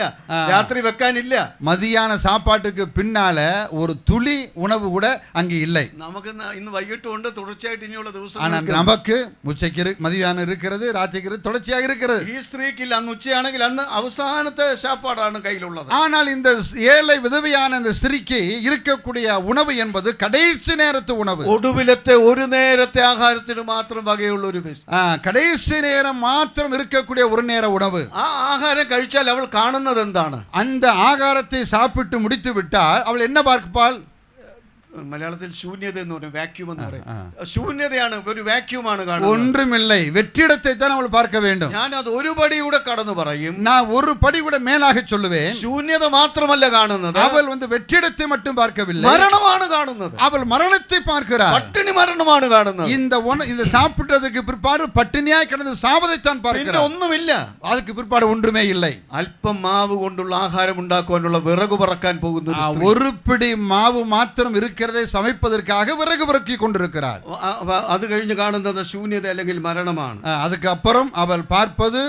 രാത്രി വെക്കാനില്ല. மதியான சாப்பாட்டுக்கு பின்னால ஒரு துளி உணவு கூட அங்கே இல்லை. നമുക്ക് ഇന്ന് വൈകിട്ട് കൊണ്ട് തുടർച്ചയായിട്ട് ഇനിയുള്ള ദിവസം. ஆனால் நமக்கு உச்சைக்கு மதியானம் இருக்கிறது, ராத்திரிக்கு தொடர்ச்சியாக இருக்கிறது. ഈ സ്ത്രീക്കില്ല. അന്ന് ഉച്ചയാണെങ്കിൽ അന്ന് അവസാനത്തെ சாப்பாடாണ് കയ്യിലുള്ളത്. ஆனால் இந்த ஏழை விதவையான இந்த ஸ்திரீக்கு இருக்கக்கூடிய உணவு என்பது கடைசி நேரத்து உணவு. ഒടുവിലത്തെ ഒരു നേരത്തെ ആഹാരത്തിന് മാത്രം വകയുള്ള ഒരു വ്യക്തി. கடைசி நேரம் மாத்திரம் இருக்கக்கூடிய ஒரு நேர உணவு. ആ ആഹാരം കഴിച്ചാൽ അവൾ കാണുന്നത് എന്താണ്? அந்த ஆகாரத்தை சாப்பிட்டு முடித்து விட்டால் அவள் என்ன பார்ப்பாள்? മലയാളത്തിൽ ശൂന്യത എന്ന് പറയും, വാക്യൂം എന്ന് പറയും. ശൂന്യതയാണ്, ഒരു വാക്യൂമാണ് കാണുന്നത്. ஒன்றுமில்லை, வெற்றிடத்தை தான் அவள் பார்க்க வேண்டும். ഞാൻ അത് ഒരു പടി കൂടെ കടന്നു പറയും. நான் ஒரு படி கூட மேலாக சொல்லுவேன். ശൂന്യത മാത്രമല്ല കാണുന്നത്, அவள் வெற்றிடத்தை மட்டும் பார்க்கவில்லை, മരണമാണ് കാണുന്നത്. அவள் மரணத்தை பார்க்கிறாள். പട്ടിണി മരണമാണ് കാണുന്നത്. இந்த സാപ്പിട്ടதுக்கு பிற்பாடு பட்டினியாய் கிடந்து சாவதைத்தான் பார்க்கிறாள். ഒന്നുമില്ല, அதுக்கு பிற்பாடு ஒன்றுமே இல்லை. അല്പം മാവ് കൊണ്ടുള്ള ആഹാരം ഉണ്ടാക്കുവാനുള്ള വിറകു പറക്കാൻ പോകുന്ന ஒரு பிடி மாவு மாத்திரம் இருக்கிறதை சமைப்பதற்காக விறகு விறக்கி கொண்டிருக்கிறாள். അത് കഴിഞ്ഞ് കാണുന്നത് ശൂന്യത അല്ലെങ്കിൽ മരണമാണ്. அதுக்கு அப்புறம் அவள் பார்ப்பது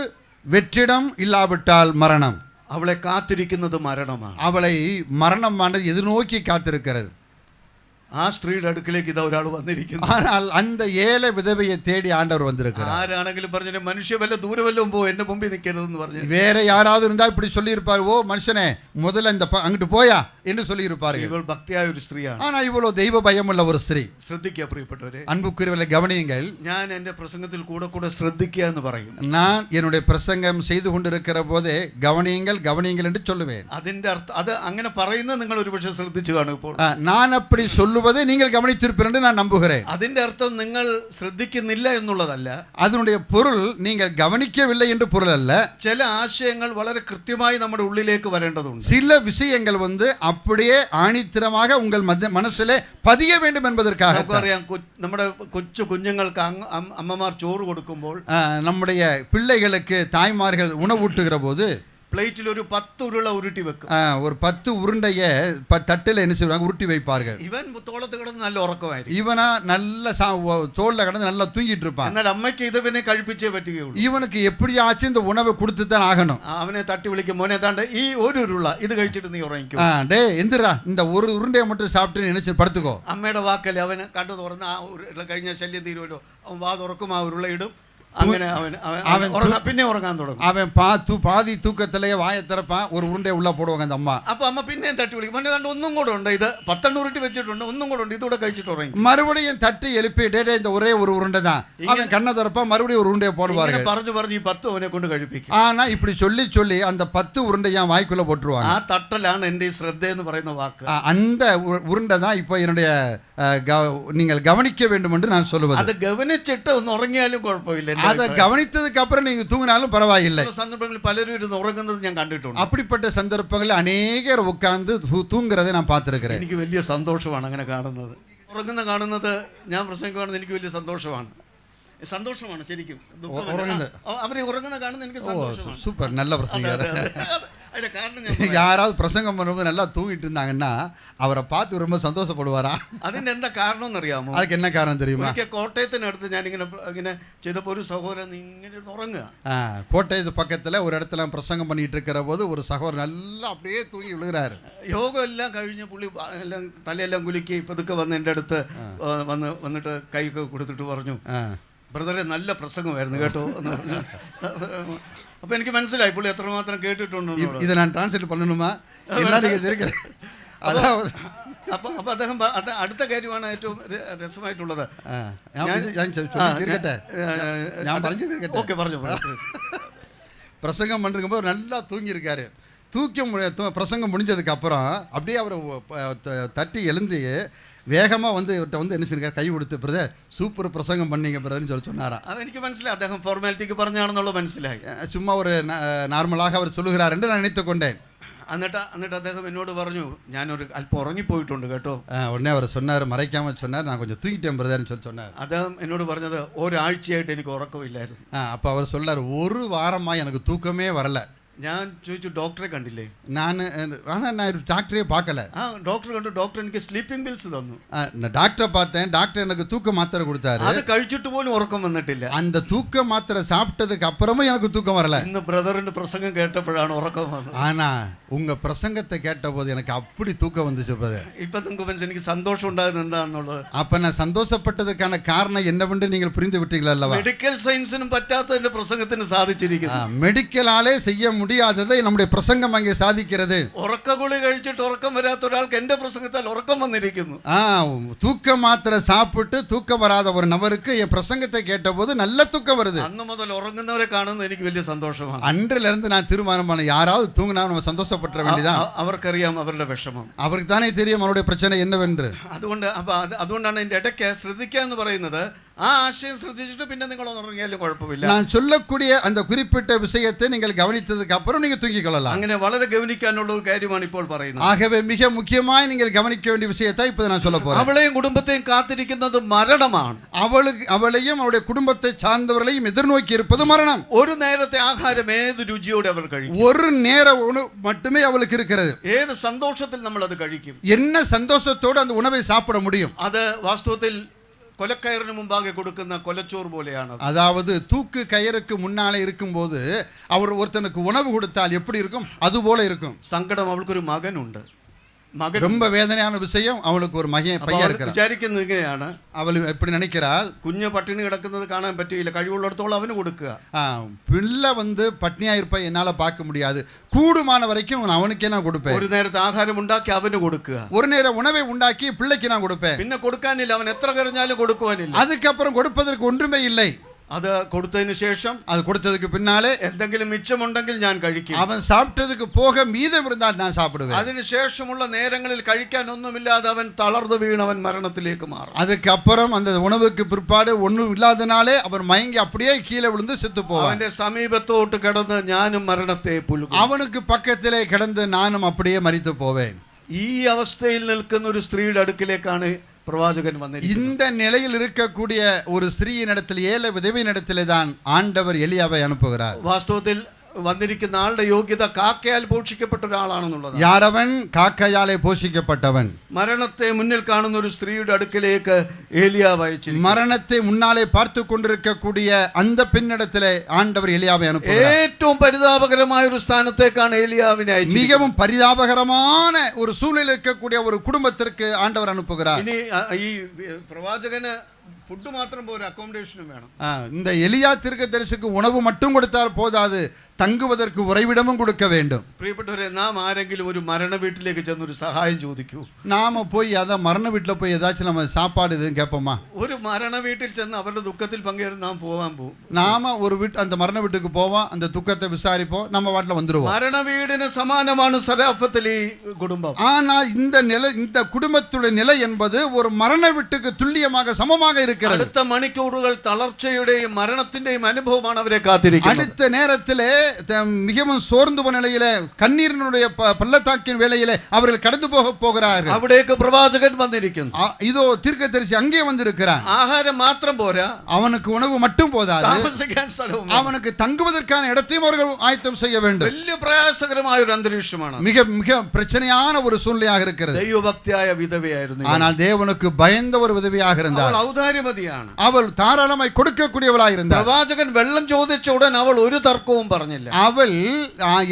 வெற்றிடம் இல்லாவிட்டால் மரணம். അവളെ കാത്തിരിക്കുന്നത് മരണമാണ്. அவளை மரணமானது எதிர்நோக்கி காத்திருக்கிறது. ആ സ്ത്രീയുടെ അടുക്കിലേക്ക് ഇതാ ഒരാൾ വന്നിരിക്കുന്നു. ஆனால் அந்த ஏழை விதவையை தேடி ஆண்டவர் வந்திருக்கிறார். ആരാണെങ്കിലും പറഞ്ഞു, മനുഷ്യ വല്ല ദൂരെ വല്ലതും പോ, എന്റെ മുമ്പിൽ നിൽക്കരുതെന്ന് പറഞ്ഞു. வேற யாராவது இருந்தா இப்படி சொல்லி இருப்பார், ஓ மனுஷனே முதல்ல இந்த அங்கிட்டு போயா என்று சொல்லி இருப்பார்கள். ഇവൾ ഭക്തിയായ ഒരു സ്ത്രീയാണ്. ஆனா இவ்வளவு தெய்வ பயமுள்ள ஒரு ஸ்திரீ. ശ്രദ്ധിക്കുക പ്രിയപ്പെട്ടവരെ, அன்புக்குரியவர்களை கவனியுங்கள். ഞാൻ എന്റെ പ്രസംഗത്തിൽ കൂടെ കൂടെ ശ്രദ്ധിക്കുക എന്ന് പറയും. நான் என்னுடைய பிரசங்கம் செய்து கொண்டிருக்கிற போதே கவனியுங்கள் கவனியுங்கள் என்று சொல்லுவேன். അതിന്റെ അർത്ഥം അത് അങ്ങനെ പറയുന്നത് നിങ്ങൾ ഒരുപക്ഷെ ശ്രദ്ധിച്ചു കാണും. ഇപ്പോൾ நான் அப்படி சொல்லுவதை நீங்கள் கவனித்திருப்பீர்கள் என்று நான் நம்புகிறேன். അതിന്റെ അർത്ഥം നിങ്ങൾ ശ്രദ്ധിക്കുന്നില്ല എന്നുള്ളതല്ല. அதனுடைய பொருள் நீங்கள் கவனிக்கவில்லை என்று பொருள் அல்ல. ചില ആശയങ്ങൾ വളരെ കൃത്യമായി നമ്മുടെ ഉള്ളിലേക്ക് വരേണ്ടതുണ്ട്. சில விஷயங்கள் அப்படியே ஆணித்தரமாக உங்கள் மனசிலே பதிய வேண்டும் என்பதற்காக. നമുക്കറിയാം, നമ്മുടെ കൊച്ചു കുഞ്ഞുങ്ങൾക്ക് അമ്മമാർ ചോറ് കൊടുക്കുമ്പോൾ, நம்முடைய பிள்ளைகளுக்கு தாய்மார்கள் உணவூட்டுகிற போது പ്ലേറ്റിൽ ഒരു 10 ഉരുള ഉരുട്ടി വെക്കും. ஒரு 10 உருண்டைய தட்டில் என்ன செய்வாங்க, உருட்டி வைப்பார்கள். ഇവൻ തോളത്ത് കിടന്ന് നല്ല ഉറക്കമായിരിക്കും. இவனா நல்ல தோல்ல கிடந்து நல்லா தூங்கிட்டு இருப்பான். എന്നാൽ അമ്മയ്ക്ക് ഇതവനെ കഴിപ്പിച്ചേ പറ്റുകയുള്ളൂ. இவனுக்கு எப்படியாச்சும் இந்த உணவை கொடுத்து தான் ஆகணும். അവനെ തട്ടി വിളിക്കും, മോനെ താണ്ട് ഈ ഒരു ഉരുള ഇത് കഴിച്ചിട്ട് നീ ഉറങ്ങിക്കോ. டே எந்திரா, இந்த ஒரு உருண்டையை மட்டும் சாப்பிட்டு நினைச்சு படுத்துக்கோ. അമ്മയുടെ വാക്കല്ലേ, അവന് കണ്ടു തുറന്ന് ആ ഉരുള കഴിഞ്ഞ ശല്യം തീരുമല്ലോ, അവൻ വാ തുറക്കും, ആ ഉരുള ഇടും. അങ്ങനെ അവൻ പിന്നെ ഉറങ്ങാൻ തുടങ്ങും. அவன் பாதி தூக்கத்திலேயே வாயை திறப்பான், ஒரு உருண்டையை உள்ள போடுவாங்க அந்த அம்மா. അപ്പൊ അമ്മ പിന്നെയും തട്ടി വിളിക്കും, മോനെ താണ്ട് ഒന്നും കൂടെ ഉണ്ട്, ഇത് 10 ഉരുട്ടി വെച്ചിട്ടുണ്ട്, ഒന്നും കൂടെ ഉണ്ട്, ഇതൂടെ കഴിച്ചിട്ട് ഉറങ്ങി. மறுபடியும் தட்டி எழுப்பி, டே இந்த ஒரே ஒரு உருண்டை தான். அவன் கண்ணை திறப்பான், மறுபடியும் ஒரு உருண்டையை போடுவாங்க. പറഞ്ഞു ഈ 10 അവനെ കൊണ്ട് കഴിപ്പിക്കും. ஆனா இப்படி சொல்லி அந்த 10 உருண்டையை வாய்க்குள்ள போட்டுருவாங்க. ആ തട്ടലാണ് എന്റെ ഈ ശ്രദ്ധ എന്ന് പറയുന്ന വാക്ക്. அந்த உருண்டை தான் இப்போ என்னுடைய நீங்கள் கவனிக்க வேண்டும் என்று நான் சொல்லுவது. അത് ഗവനിച്ചിട്ട് ഒന്ന് ഉറങ്ങിയാലും കുഴപ്പമില്ല. அதை கவனித்ததுக்கு அப்புறம் நீங்க தூங்கினாலும் பரவாயில்லை. സന്ദർഭങ്ങളിൽ പലരും ഇരുന്ന് ഉറങ്ങുന്നത് ഞാൻ കണ്ടിട്ടുണ്ട്. அப்படிப்பட்ட சந்தர்ப்பங்களில் அநேகர் உட்கார்ந்து தூங்குறதை நான் பார்த்திருக்கிறேன். എനിക്ക് വലിയ സന്തോഷമാണ് അങ്ങനെ കാണുന്നത്. കാണുന്നത് ഞാൻ പ്രസംഗിക്കുകയാണെന്ന് എനിക്ക് വലിയ സന്തോഷമാണ്. ശരിക്കും. അവരെ ഉറങ്ങുന്ന കാണുന്നത് എനിക്ക് സന്തോഷമാണ്. சூப்பர், நல்ல பிரசங்கர். അതിന്റെ കാരണം யாராவது பிரசங்கம் பண்ணும்போது நல்லா தூங்கிட்டு இருந்தாங்கன்னா அவரை பார்த்து ரொம்ப சந்தோஷப்படுவாரா? അതിന്റെ എന്താ കാരണം എന്നറിയാമോ? அதுக்கு என்ன காரணம் தெரியுமா? കോട്ടയത്തിനടുത്ത് ഞാൻ ഇങ്ങനെ ചെയ്തപ്പോൾ ഒരു സഹോദരൻ ഇങ്ങനെ ഉറങ്ങുക. கோட்டயத்து பக்கத்துல ஒரு இடத்துல பிரசங்கம் பண்ணிட்டு இருக்கிற போது ஒரு சகோதரன் நல்லா அப்படியே தூங்கி விழுகிறாரு. യോഗം എല്ലാം കഴിഞ്ഞ് പുള്ളി എല്ലാം തലയെല്ലാം കുലുക്കി പതുക്കെ വന്ന് എൻ്റെ അടുത്ത് വന്നിട്ട് കൈയൊക്കെ കൊടുത്തിട്ട് പറഞ്ഞു, ബ്രദറെ നല്ല പ്രസംഗമായിരുന്നു കേട്ടോ എന്ന് പറഞ്ഞു. അപ്പോൾ എനിക്ക് മനസ്സിലായി പുള്ളി എത്രമാത്രം കേട്ടിട്ടുണ്ടോ. ഇത് ഞാൻ ട്രാൻസ്ലേറ്റ് பண்ணணுமா? അപ്പോൾ അദ്ദേഹം അടുത്ത കാര്യമാണ് ഏറ്റവും രസമായിട്ടുള്ളത്. ഓക്കെ പറഞ്ഞു. பிரசங்கம் பண்ணிருக்கும் போது நல்லா தூங்கியிருக்காரு. பிரசங்கம் முடிஞ்சதுக்கு அப்புறம் அப்படியே அவர் தட்டி எழுந்து வேகமாக வந்து இவர்கிட்ட வந்து என்ன செய்ய கை கொடுத்து, பிரதர் சூப்பர் பிரசங்கம் பண்ணீங்க பிரதர்னு சொன்னாராம். അതെനിക്ക് മനസ്സിലായി, അദ്ദേഹം ഫോർമാലിറ്റിക്ക് പറഞ്ഞാണെന്നുള്ളത് മനസ്സിലായി. சும்மா ஒரு நார்மலாக அவர் சொல்லுகிறார் என்று நான் நினைத்து கொண்டேன். എന്നിട്ട് അദ്ദേഹം എന്നോട് പറഞ്ഞു, ഞാനൊരു അല്പം ഉറങ്ങിപ്പോയിട്ടുണ്ട് കേട്ടോ. உடனே அவர் சொன்னார், மறைக்காம சொன்னார், நான் கொஞ்சம் தூங்கிட்டேன் பிரதர்னு சொல்லி சொன்னார். അദ്ദേഹം എന്നോട് പറഞ്ഞത് ഒരാഴ്ചയായിട്ട് എനിക്ക് ഉറക്കമില്ലായിരുന്നു. அப்போ அவர் சொல்லார், ஒரு வாரமாக எனக்கு தூக்கமே வரல. ഞാൻ ചോദിച്ചു, ഡോക്ടറെ കണ്ടില്ലേ? ஆனால் நான் ஒரு டாக்டரே பார்க்கல. ഡോക്ടർ കണ്ടു. ഡോക്ടർ എനിക്ക് സ്ലീപ്പിംഗ് പിൽസ് തന്നു. நான் டாக்டரை பார்த்தேன். டாக்டர் எனக்கு தூக்க மாத்திரை கொடுத்தாரு. അത് കഴിച്ചിട്ട് പോലും ഉറക്കം വന്നിട്ടില്ല. அந்த தூக்க மாத்திரை சாப்பிட்டதுக்கு அப்புறமும் எனக்கு தூக்கம் வரல. ഇന്ന് ബ്രദറിന്റെ പ്രസംഗം കേട്ടപ്പോഴാണ് ഉറക്കം വന്നത്. ஆனா உங்க பிரசங்கத்தை கேட்டபோது எனக்கு அப்படி தூக்கம் வந்துச்சு. ഇപ്പൊ നിങ്ങൾക്ക് മനസ്സിലായി എനിക്ക് സന്തോഷം ഉണ്ടാകുന്നത് എന്താണെന്നുള്ളത്. அப்ப நான் சந்தோஷப்பட்டதுக்கான காரணம் என்னவென்று நீங்கள் புரிந்து விட்டீர்கள் அல்லவா? മെഡിക്കൽ സയൻസിനും പറ്റാത്ത എന്റെ പ്രസംഗത്തിന് സാധിച്ചിരിക്കുന്നു. மெடிக்கலாலே செய்ய முடியாததை நம்முடைய பிரசங்கம் அங்கே சாதிக்கிறது. ഉറക്കഗുളി കഴിച്ചിട്ട് ഉറക്കം വരാത്ത ഒരാൾക്ക് എന്റെ പ്രസംഗത്താൽ ഉറക്കം വന്നിരിക്കുന്നു. தூக்க மாத்திரை சாப்பிட்டு தூக்கம் வராத ஒரு நபருக்கு என் பிரசங்கத்தை கேட்டபோது நல்ல தூக்கம் வருது. അന്ന് മുതൽ ഉറങ്ങുന്നവരെ കാണുന്നത് എനിക്ക് വലിയ സന്തോഷമാണ്. அன்றில இருந்து நான் தீர்மானம் பண்ண, யாராவது தூங்கினா நம்ம சந்தோஷப்பட வேண்டியதான். അവർക്കറിയാം അവരുടെ വിഷമം. அவருக்கு தானே தெரியும் அவருடைய பிரச்சனை என்னவென்று. അതുകൊണ്ടാണ് എന്റെ ഇടയ്ക്ക് ശ്രദ്ധിക്കുക എന്ന് പറയുന്നത്. ആ ആശയം ശ്രദ്ധിച്ചിട്ട് പിന്നെ നിങ്ങൾ ഉറങ്ങിയാലും കുഴപ്പമില്ല. நான் சொல்லக்கூடிய அந்த குறிப்பிட்ட விஷயத்தை நீங்கள் கவனித்ததுக்கு அப்புறம் நீங்க தூங்கிக் கொள்ளலாம். അങ്ങനെ വളരെ ഗവനിക്കാനുള്ള ഒരു കാര്യമാണ് ഇപ്പോൾ പറയുന്നത്. ஆகவே மிக முக்கியமாய் நீங்கள் கவனிக்க வேண்டிய விஷயத்தை இப்ப நான் சொல்ல போறேன். അവളെയും കുടുംബത്തെയും കാത്തിരിക്കുന്നത് മരണമാണ്. அவளையும் அவருடைய குடும்பத்தை சார்ந்தவர்களையும் எதிர்நோக்கி இருப்பது மரணம். ഒരു നേരത്തെ ആഹാരം ഏത് രുചിയോടെ അവർ കഴിക്കും? ஒரு நேர உணவு மட்டுமே அவளுக்கு இருக்கிறது. ഏത് സന്തോഷത്തിൽ നമ്മൾ അത് കഴിക്കും? என்ன சந்தோஷத்தோடு அந்த உணவை சாப்பிட முடியும்? അത് വാസ്തവത്തിൽ കൊലക്കയറിന് മുമ്പാകെ കൊടുക്കുന്ന കൊലച്ചോറ് പോലെയാണ്. அதாவது தூக்கு கயிறுக்கு முன்னாலே இருக்கும்போது அவர் ஒருத்தனுக்கு உணவு கொடுத்தால் எப்படி இருக்கும், அது போல இருக்கும். സങ്കടം. അവൾക്കൊരു മകനുണ്ട്. ரொம்ப வேதனையான விஷயம். அவளுக்கு ஒரு பையன் இருக்கிறான். വിചാരിക്കുന്നത് ഇങ്ങനെയാണ്, அவள் எப்படி நினைக்கிறாள், കുഞ്ഞ് പട്ടിണി കിടക്കുന്നത് കാണാൻ പറ്റിയില്ല, കഴിവുള്ളിടത്തോളം അവന് കൊടുക്കുക. பிள்ளை பட்னியா இருப்ப என்னால பார்க்க முடியாது, கூடுமான வரைக்கும் அவனுக்கே நான் கொடுப்பேன். ഒരു നേരത്തെ ആഹാരം ഉണ്ടാക്കി അവന് കൊടുക്കുക. ஒரு நேர உணவை உண்டாக்கி பிள்ளைக்கு நான் கொடுப்பேன். പിന്നെ കൊടുക്കാനില്ല, അവൻ എത്ര കരഞ്ഞാലും കൊടുക്കുവാനില്ല. அதுக்கப்புறம் கொடுப்பதற்கு ஒன்றுமே இல்லை. അത് കൊടുത്തതിന് ശേഷം, அது கொடுத்ததுக்கு பின்னாலே എന്തെങ്കിലും മിച്ചമുണ്ടെങ്കിൽ ഞാൻ കഴിക്കും. அவன் சாப்பிட்டதுக்கு போக மீதம் இருந்தால் நான் சாப்பிடுவேன். അതിനുശേഷമുള്ള നേരങ്ങളിൽ കഴിക്കാൻ ഒന്നുമില്ലാതെ അവൻ തളർന്നു വീണവൻ മരണത്തിലേക്ക് മാറും. அதுக்கப்புறம் அந்த உணவுக்கு பிற்பாடு ஒன்றும் இல்லாதனாலே அவன் மயங்கி அப்படியே கீழே விழுந்து செத்து போவான். അവന്റെ സമീപത്തോട്ട് കിടന്ന് ഞാനും മരണത്തെ പുൽകും. அவனுக்கு பக்கத்திலே கிடந்து நானும் அப்படியே மரித்து போவேன். ഈ അവസ്ഥയിൽ നിൽക്കുന്ന ഒരു സ്ത്രീയുടെ അടുക്കിലേക്കാണ് പ്രവാചകൻ വന്നിരിക്കുന്നത്. இந்த நிலையில் இருக்கக்கூடிய ஒரு ஸ்திரீயின் இடத்தில், ஏழை விதவையின் இடத்திலே தான் ஆண்டவர் எலியாவை அனுப்புகிறார். വാസ്തവത്തിൽ വന്നിരിക്കുന്ന ആളുടെ യോഗ്യത കാക്കയാൽ പോഷിക്കപ്പെട്ട ഒരാളാണെന്നുള്ളത്. யாரவன்? காக்கையாலே போஷிக்கப்பட்டவன். മരണത്തെ മുന്നിൽ കാണുന്ന ഒരു സ്ത്രീയുടെ അടുക്കിലേക്ക് ഏലിയാവ് അയച്ചിരിക്കുന്നു. மரணத்தை முன்னாலே பார்த்து கொண்டிருக்கக்கூடிய அந்த பெண்ணிடத்திலே ஆண்டவர் எலியாவை அனுப்புகிறார். ഏറ്റവും പരിതാപകരമായ ഒരു സ്ഥാനത്തേക്കാണ് ഏലിയാവിനെ അയച്ചത്. மிகவும் பரிதாபகரமான ஒரு சூழ்நிலை இருக்கக்கூடிய ஒரு குடும்பத்திற்கு ஆண்டவர் அனுப்புகிறார். ഇനി ഈ പ്രവാചകന് ഫുഡ് മാത്രം പോരാ, അക്കോമഡേഷനും വേണം. இந்த எலியா தீர்க்கதரிசிக்கு உணவு மட்டும் கொடுத்தால் போதாது, தங்குவதற்கு உறைவிடமும் கொடுக்க வேண்டும். പ്രിയപ്പെട്ടവരെ, നാം ആരെങ്കിലും ഒരു മരണ വീട്ടിലേക്ക് ചെന്നൊരു സഹായം ചോദിക്കൂ. நாம போய் மரண வீட்டில் போய் ஏதாச்சும் நம்ம சாப்பாடு எதுவும் கேட்போமா? ഒരു മരണ വീട്ടിൽ ചെന്ന് അവരുടെ ദുഃഖത്തിൽ പങ്കെടുത്ത് നാം പോകാൻ പോകും. நாம ஒரு அந்த மரண வீட்டுக்கு போவோம், அந்த துக்கத்தை விசாரிப்போம், நம்ம வாட்டில் வந்துருவோம். മരണ വീടിന് സമാനമാണ് സരാഫത്തിൽ ഈ കുടുംബം. ஆனா இந்த குடும்பத்துடைய நிலை என்பது ஒரு மரண வீட்டுக்கு துல்லியமாக சமமாக இருக்கிறது. അടുത്ത മണിക്കൂറുകൾ തളർച്ചയുടെയും മരണത്തിന്റെയും അനുഭവമാണ് അവരെ കാത്തിരിക്കുന്നത്. அடுத்த நேரத்திலே மிகவும் சோர்ந்து போன நிலையிலே, கண்ணீரினுடைய பள்ளத்தாக்கின் வேளையிலே அவர்கள் கடந்து போகிறார்கள். അവിടേക്ക് പ്രവാചകൻ വന്നിരിക്കുന്നു. இதோ தீர்க்கதரிசி அங்கே வந்திருக்கிறான். ആഹാരം മാത്രം പോരാ, அவனுக்கு உணவு மட்டும் போதாது, താമസിക്കാൻ സ്ഥലവും, அவனுக்கு தங்குவதற்கான இடத்தையும் அவர்கள் ஆயத்தம் செய்ய வேண்டும். വലിയ പ്രയാസകരമായ ഒരു അന്തരീക്ഷമാണ്. மிக மிக பிரச்சனையான ஒரு சூழ்நிலையாக இருக்கிறது. ദൈവഭക്തിയായ വിധവയായിരുന്നു. ஆனால் தேவனுக்கு பயந்த ஒரு விதவையாக இருந்தாள். ഔദാര്യമതിയാണ്. அவள் தாராளமாய் கொடுக்கக்கூடியவளாக இருந்தாள். പ്രവാചകൻ വെള്ളം ചോദിച്ച ഉടൻ അവൾ ഒരു തർക്കവും പറഞ്ഞില്ല. அவள்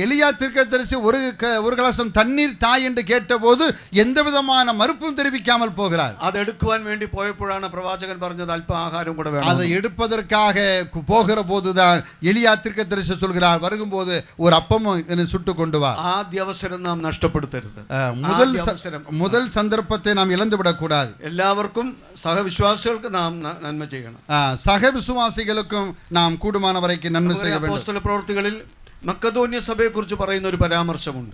எலியா தீர்க்கதரிசி ஒரு கலசம் தண்ணீர் தாய் என்று கேட்டபோது எந்த விதமான மறுப்பும் தெரிவிக்காமல் போகிறாள். അത് എടുക്കുവാൻ വേണ്ടി പോയപ്പോഴാണ് പ്രവാചകൻ പറഞ്ഞത് അല്പ ആഹാരം കൂടെ വേണം. அதை எடுப்பதற்காக போகிற போதுதான் எலியா தீர்க்கதரிசி சொல்கிறார், வரும்போது ஒரு அப்பமும் சுட்டு கொண்டு வா. ആദ്യ അവസരം നാം നഷ്ടപ്പെടുത്തരുത്. முதல் சந்தர்ப்பத்தை நாம் இழந்து விடக்கூடாது. എല്ലാവർക്കും സഹവിശ്വാസികൾക്ക് നാം നന്മ ചെയ്യണം. சக விசுவாசிகளுக்கும் நாம் கூடுமான வரைக்கும் நன்மை செய்ய வேண்டும். അപ്പോസ്തല പ്രവൃത്തികളിൽ മക്കതോന്യ സഭയെക്കുറിച്ച് പറയുന്ന ഒരു പരാമർശമുണ്ട്.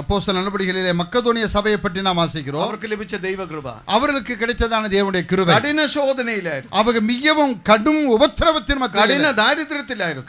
அப்போஸ்தலர் நடபடிகளிலே மக்கதோனிய சபையை பற்றி நாம் வாசிக்கிறோம். അവർക്ക് ലഭിച്ച ദൈവകൃപ, அவர்களுக்கு கிடைத்ததான தேவனுடைய கிருபை. കഠിന ശോധനയിലായിരുന്നു, அவங்க மிகவும் கடும் உபத்திரவத்தின் மத்தியில், കഠിന ദാരിദ്ര്യത്തിലായിരുന്നു,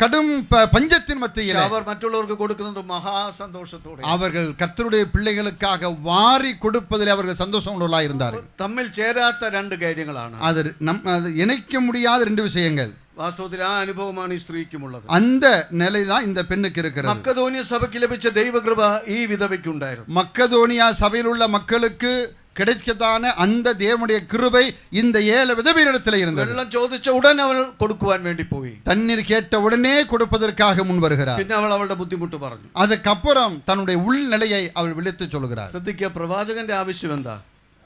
கடும் பஞ்சத்தின் மத்தியில் അവർ മറ്റുള്ളവർക്ക് കൊടുക്കുന്നത് മഹാസന്തോഷത്തോടെ, அவர்கள் கர்த்தருடைய பிள்ளைகளுக்காக வாரி கொடுப்பதில் அவர்கள் சந்தோஷம் உள்ளவர்களாக இருந்தார்கள். തമ്മിൽ ചേരാത്ത രണ്ട് കാര്യങ്ങളാണ്. அது இணைக்க முடியாத ரெண்டு விஷயங்கள். വാസ്തവത്തിൽ ആ അനുഭവമാണ് ഈ സ്ത്രീക്കുമുള്ളത്. அந்த நிலைதான் இந்த பெண்ணுக்கு இருக்கிறது. മക്കതോന്യ സഭയ്ക്ക് ലഭിച്ച ദൈവകൃപ ഈ വിധവയ്ക്കുണ്ടായിരുന്നു. மக்கதோனியா சபையில் உள்ள மக்களுக்கு கிடைக்கதான அந்த தேவனுடைய கிருபை இந்த ஏழை விதவையிடத்தில் இருந்தது. വെള്ളം ചോദിച്ച ഉടൻ അവൾ കൊടുക്കുവാൻ വേണ്ടി പോയി. தண்ணீர் கேட்ட உடனே கொடுப்பதற்காக முன் வருகிறார். പിന്നെ അവൾ അവളുടെ ബുദ്ധിമുട്ട് പറഞ്ഞു. அதுக்கப்புறம் தன்னுடைய உள்நிலையை அவள் விളിத்து சொல்கிறார். ശ്രദ്ധിക്കുക, പ്രവാചകന്റെ ആവശ്യം എന്താ?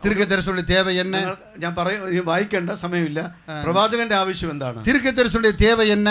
தீர்க்கதரிசியுடைய தேவை என்ன? ഞാൻ വായിക്കേണ്ട സമയമില്ല. പ്രവാചകന്റെ ആവശ്യം എന്താണ്? தீர்க்கதரிசியுடைய தேவை என்ன?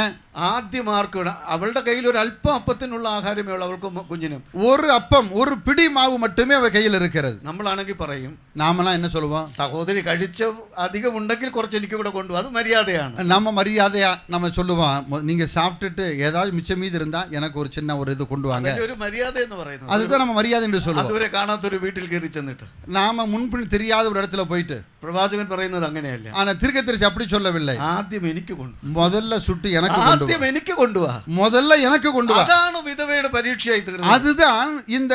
ആദ്യം ആർക്ക് വേണം? അവളുടെ കയ്യിൽ ഒരു അല്പം അപ്പത്തിനുള്ള ആഹാരമേ ഉള്ളൂ, അവൾക്കും കുഞ്ഞിനും. ஒரு அப்பம், ஒரு பிடி மாவு மட்டுமே அவ கையில் இருக்கிறது. നമ്മളാണെങ്കിൽ പറയും, நாமெல்லாம் என்ன சொல்லுவோம்? സഹോദരി കഴിച്ച അധികം ഉണ്ടെങ്കിൽ കുറച്ച് എനിക്ക് കൂടെ കൊണ്ടുപോകും, അത് മര്യാദയാണ്. நம்ம மரியாதையா நம்ம சொல்லுவோம், நீங்க சாப்பிட்டுட்டு ஏதாவது மிச்சம் மீதி இருந்தா எனக்கு ஒரு சின்ன ஒரு இது கொண்டு வாங்க. ഒരു മര്യാദ എന്ന് പറയുന്നത് அதுதான் நம்ம மரியாதை என்று சொல்லுவோம். അതുവരെ കാണാത്തൊരു വീട്ടിൽ കയറി ചെന്നിട്ട് நாம முன்பின் தெரியாத ஒரு இடத்துல போயிட்டு. പ്രവാചകൻ പറയുന്നത് അങ്ങനെയല്ല. ஆனா தீர்க்கதரிசி அப்படி சொல்லவில்லை. ആദ്യം എനിക്ക് കൊണ്ടു, முதல்ல சுட்டு எனக்கு கொண்டு வா, ആദ്യം എനിക്ക് കൊണ്ടുവാ, முதல்ல எனக்கு கொண்டு வா. അതാണ് വിധവയുടെ പരീക്ഷയായി തീർന്നത്. அதுதான் இந்த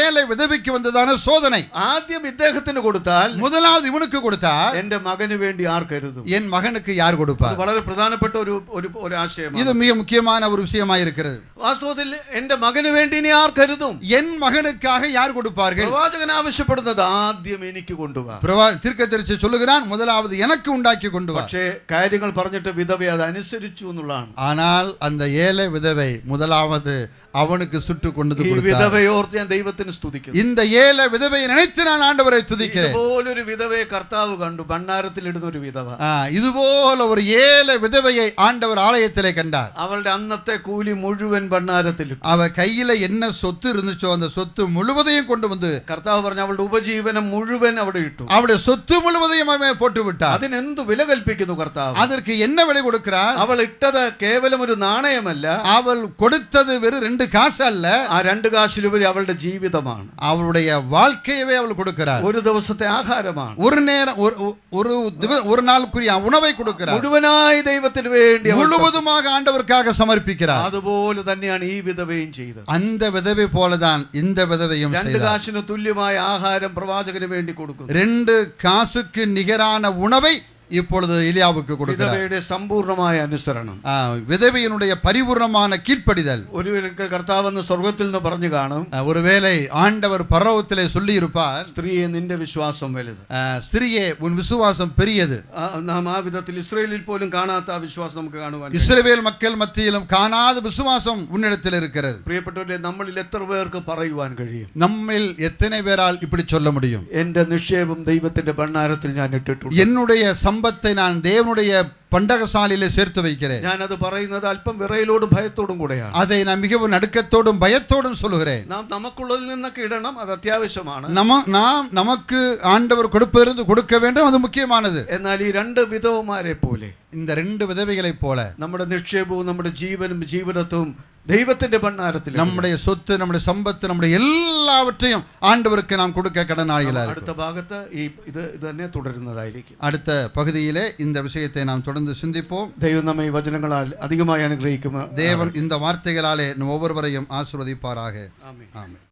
ஏழை விதவைக்கு வந்ததான சோதனை. ആദ്യം ഇദ്ദേഹത്തിന് കൊടുത്താൽ, முதலாவது இவனுக்கு கொடுத்தால் എന്റെ மகന് വേണ്ടി ആർ കരുതും? என் மகனுக்கு யார் கொடுப்பார்? വളരെ പ്രധാനപ്പെട്ട ഒരു ആശയമാണ്. இது மிக முக்கியமான ஒரு விஷயமா இருக்கிறது. വാസ്തവത്തിൽ എന്റെ മകന് വേണ്ടി ഇനി ആർ കരുതും? என் மகனுக்காக யார் கொடுப்பார்கள்? പ്രവാചകൻ ആവശ്യപ്പെടുന്നത് ആദ്യം എനിക്ക് കൊണ്ടുവാ. தீர்க்கதரிசி சொல்லுகிறான், முதலாவது எனக்கு உண்டாக்கி கொண்டு வா. പക്ഷേ കാര്യങ്ങൾ പറഞ്ഞിട്ട് വിധവ അത് അനുസരിച്ചു എന്നുള്ളതാണ്. ஆனால் அந்த ஏழை விதவை முதலாவது அவனுக்கு சுட்டு கொண்டு கொடுத்தார். വിധവയെ ഓർത്ത് ഞാൻ ദൈവത്തിന് സ്തുതിക്കുന്നു. இந்த ஏழை விதவையை நினைத்து நான் ஆண்டவரை துதிக்கிறேன். ഇതുപോലൊരു വിധവയെ കർത്താവ് കണ്ടു, ഭണ്ഡാരത്തിൽ ഇടുന്ന ഒരു വിധവ. இதுபோல ஒரு ஏழை விதவையை ஆண்டவர் ஆலயத்திலே கண்டார். അവളുടെ അന്നത്തെ കൂലി മുഴുവൻ ഭണ്ഡാരത്തിൽ, அவ கையில என்ன சொத்து இருந்துச்சோ அந்த சொத்து முழுவதையும் கொண்டு வந்து കർത്താവ് പറഞ്ഞു അവളുടെ ഉപജീവനം മുഴുവൻ അവിടെ ഇട്ടു. அவளுடைய சொத்து முழுவதையும் அவன் போட்டு விட்டார். അതിനെന്ത് വില കൽപ്പിക്കുന്നു കർത്താവ്? அதற்கு என்ன விலை கொடுக்கிறார்? അവൾ ഇട്ടത് കേവലം ഒരു നാണയമല്ല, அவள் கொடுத்தது வெறும் 2 காசு அல்ல, ആ 2 കാശിലുപരി അവളുടെ ജീവിതമാണ്. அவளுடைய வாழ்க்கையவே அவள் கொடுக்கிறார். ഒരു ദിവസത്തെ ആഹാരമാണ്, ஒரு நேரம் ஒரு நாளுக்குரிய உணவை கொடுக்கிறார். മുഴുവനായി ദൈവത്തിന് വേണ്ടി முழுவதுமாக ஆண்டவருக்காக சமர்ப்பிக்கிறார். അതുപോലെ തന്നെയാണ് ഈ വിധവയും ചെയ്തത്. அந்த விதவை போலதான் இந்த விதவையும் 2 കാശിന് തുല്യമായ ആഹാരം പ്രവാചകന് വേണ്ടി കൊടുക്കുന്നു. 2 காசுக்கு நிகரான உணவை இப்பொழுது எலியாவுக்கு கொடுக்கிறார். വിധവയുടെ സമ്പൂർണ്ണമായ അനുസരണം, விதவையினுடைய பரிபூர்ணமான கீழ்ப்படிதல். ഒരിക്കൽ കർത്താവെന്ന് സ്വർഗത്തിൽ നിന്ന് പറഞ്ഞു കാണും, ஒருவேளை ஆண்டவர் பரலோகத்திலே சொல்லி இருப்பார், സ്ത്രീയെ നിന്റെ വിശ്വാസം വലുത്, ஸ்திரியே உன் விசுவாசம் பெரியது. നാം ആ വിധത്തിൽ ഇസ്രായേലിൽ പോലും കാണാത്ത ആ വിശ്വാസം നമുക്ക് കാണുവാൻ, இஸ்ரவேல் மக்கள் மத்தியிலும் காணாத விசுவாசம் உன்னிடத்தில் இருக்கிறது. പ്രിയപ്പെട്ടവരെ, നമ്മളിൽ എത്ര പേർക്ക് പറയുവാൻ കഴിയും? நம்மில் எத்தனை பேரால் இப்படி சொல்ல முடியும்? എന്റെ നിക്ഷേപം ദൈവത്തിന്റെ ഭണ്ഡാരത്തിൽ ഞാൻ ഇട്ടിട്ടുണ്ട്, என்னுடைய சம்பத்தை நான் தேவனுடைய பண்டகசாலையிலே சேர்த்து வைக்கிறேன். ഞാനത് പറയുന്നത് അല്പം വിറയലോടും ഭയത്തോടും കൂടെയാണ്. அதை நான் மிகவும் நடுக்கத்தோடும் பயத்தோடும் சொல்லுகிறேன். നാം നമുക്കുള്ളതിൽ നിന്നൊക്കെ ഇടണം, അത് അത്യാവശ്യമാണ്. நாம் நமக்கு ஆண்டவர் கொடுப்பதிலிருந்து கொடுக்க வேண்டும், அது முக்கியமானது. എന്നാൽ ഈ 2 വിധവമാരെ പോലെ, இந்த 2 விதவைகளைப் போல നമ്മുടെ നിക്ഷേപവും നമ്മുടെ ജീവനും ജീവിതവും ദൈവത്തിന്റെ ഭണ്ഡാരത്തിൽ, நம்முடைய சொத்து, நம்முடைய சம்பத்து, நம்முடைய எல்லாவற்றையும் ஆண்டவருக்கு நாம் கொடுக்க கடனாளிகளாக. അടുത്ത ഭാഗത്ത് ഇത് തന്നെ തുടരുന്നതായിരിക്കും. அடுத்த பகுதியிலே இந்த விஷயத்தை நாம் தொடர்ந்து சிந்திப்போம். ദൈവം നമ്മെ വചനങ്ങളാൽ അധികമായി അനുഗ്രഹിക്കും. தேவன் இந்த வார்த்தைகளாலே ஒவ்வொருவரையும் ஆசீர்வதிப்பாராக. ആമേൻ. ஆமென்.